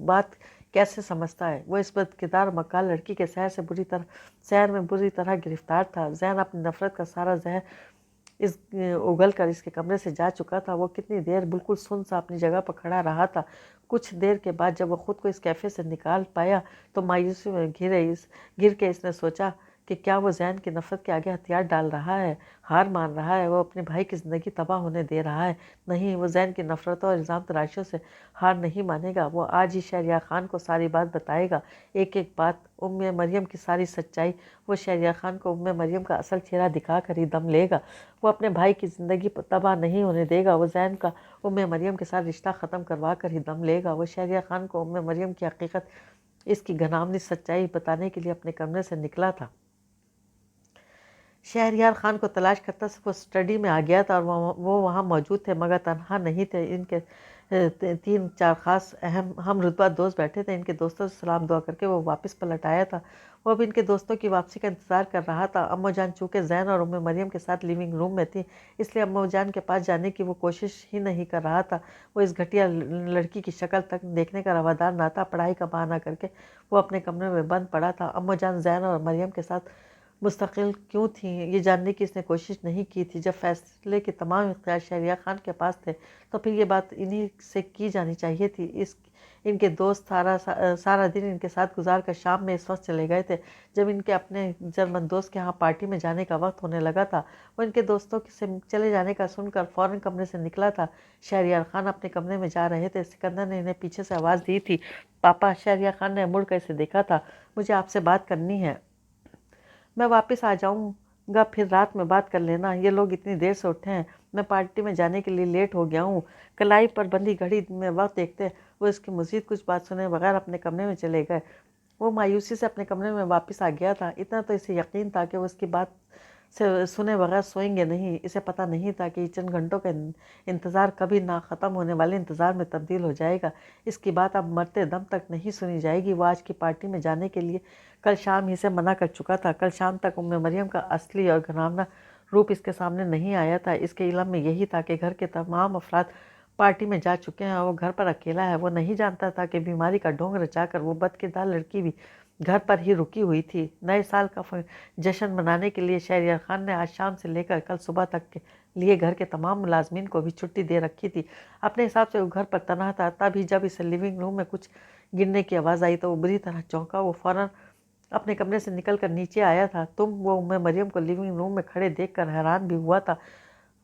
بات کیسے سمجھتا ہے؟ وہ اس بدکردار مکار لڑکی کے سحر میں بری طرح گرفتار تھا۔ زین اپنی نفرت کا سارا زہر اگل کر اس کے کمرے سے جا چکا تھا۔ وہ کتنی دیر بالکل سن سا اپنی جگہ پر کھڑا رہا تھا۔ کچھ دیر کے بعد جب وہ خود کو اس کیفے سے نکال پایا تو مایوسی میں گر کے اس نے سوچا کہ کیا وہ زین کی نفرت کے آگے ہتھیار ڈال رہا ہے، ہار مان رہا ہے، وہ اپنے بھائی کی زندگی تباہ ہونے دے رہا ہے؟ نہیں، وہ زین کی نفرتوں اور الزام تراشیوں سے ہار نہیں مانے گا۔ وہ آج ہی شہریار خان کو ساری بات بتائے گا، ایک ایک بات، ام مریم کی ساری سچائی۔ وہ شہریار خان کو ام مریم کا اصل چہرہ دکھا کر ہی دم لے گا۔ وہ اپنے بھائی کی زندگی تباہ نہیں ہونے دے گا۔ وہ زین کا ام مریم کے ساتھ رشتہ ختم کروا کر ہی دم لے گا۔ وہ شہریار خان کو ام مریم کی حقیقت، اس کی گھناؤنی سچائی بتانے کے لیے اپنے کمرے سے نکلا تھا۔ شہریار خان کو تلاش کرتا وہ اسٹڈی میں آ گیا تھا اور وہ وہاں موجود تھے، مگر تنہا نہیں تھے۔ ان کے 3-4 خاص اہم ہم رتبہ دوست بیٹھے تھے۔ ان کے دوستوں سے سلام دعا کر کے وہ واپس پلٹ آیا تھا۔ وہ اب ان کے دوستوں کی واپسی کا انتظار کر رہا تھا۔ امو جان چونکہ زین اور ام مریم کے ساتھ لیونگ روم میں تھی، اس لیے امو جان کے پاس جانے کی وہ کوشش ہی نہیں کر رہا تھا۔ وہ اس گھٹیا لڑکی کی شکل تک دیکھنے کا روادار نہ تھا۔ پڑھائی کا بہانہ کر کے وہ اپنے کمرے میں بند پڑا تھا۔ امو جان زین اور مریم کے ساتھ مستقل کیوں تھیں، یہ جاننے کی اس نے کوشش نہیں کی تھی۔ جب فیصلے کے تمام اختیار شہریار خان کے پاس تھے تو پھر یہ بات انہی سے کی جانی چاہیے تھی۔ ان کے دوست سارا دن ان کے ساتھ گزار کر شام میں اس وقت چلے گئے تھے جب ان کے اپنے جرمن دوست کے ہاں پارٹی میں جانے کا وقت ہونے لگا تھا۔ وہ ان کے دوستوں سے چلے جانے کا سن کر فوراً کمرے سے نکلا تھا۔ شہریار خان اپنے کمرے میں جا رہے تھے۔ سکندر نے انہیں پیچھے سے آواز دی تھی، پاپا۔ شہریار خان نے مڑ کر اسے دیکھا تھا۔ مجھے آپ سے بات کرنی ہے۔ میں واپس آ جاؤں گا، پھر رات میں بات کر لینا۔ یہ لوگ اتنی دیر سے اٹھے ہیں، میں پارٹی میں جانے کے لیے لیٹ ہو گیا ہوں۔ کلائی پر بندھی گھڑی میں وقت دیکھتے وہ اس کی مزید کچھ بات سنے بغیر اپنے کمرے میں چلے گئے۔ وہ مایوسی سے اپنے کمرے میں واپس آ گیا تھا۔ اتنا تو اسے یقین تھا کہ وہ اس کی بات سے سنے بغیر سوئیں گے نہیں۔ اسے پتہ نہیں تھا کہ یہ چند گھنٹوں کا انتظار کبھی نہ ختم ہونے والے انتظار میں تبدیل ہو جائے گا۔ اس کی بات اب مرتے دم تک نہیں سنی جائے گی۔ وہ آج کی پارٹی میں جانے کے لیے کل شام ہی سے منع کر چکا تھا۔ کل شام تک ام مریم کا اصلی اور گھناؤنا روپ اس کے سامنے نہیں آیا تھا۔ اس کے علم میں یہی تھا کہ گھر کے تمام افراد پارٹی میں جا چکے ہیں اور وہ گھر پر اکیلا ہے۔ وہ نہیں جانتا تھا کہ بیماری کا ڈھونگ رچا کر وہ بدکردار لڑکی بھی گھر پر ہی رکی ہوئی تھی۔ نئے سال کا جشن منانے کے لیے شہریار خان نے آج شام سے لے کر کل صبح تک کے لیے گھر کے تمام ملازمین کو بھی چھٹی دے رکھی تھی۔ اپنے حساب سے وہ گھر پر تنہا تھا۔ تب ہی جب اسے لیونگ روم میں کچھ گرنے کی آواز آئی تو وہ بری طرح چونکا۔ وہ فوراً اپنے کمرے سے نکل کر نیچے آیا تھا۔ وہ ام مریم کو لیونگ روم میں کھڑے دیکھ کر حیران بھی ہوا تھا۔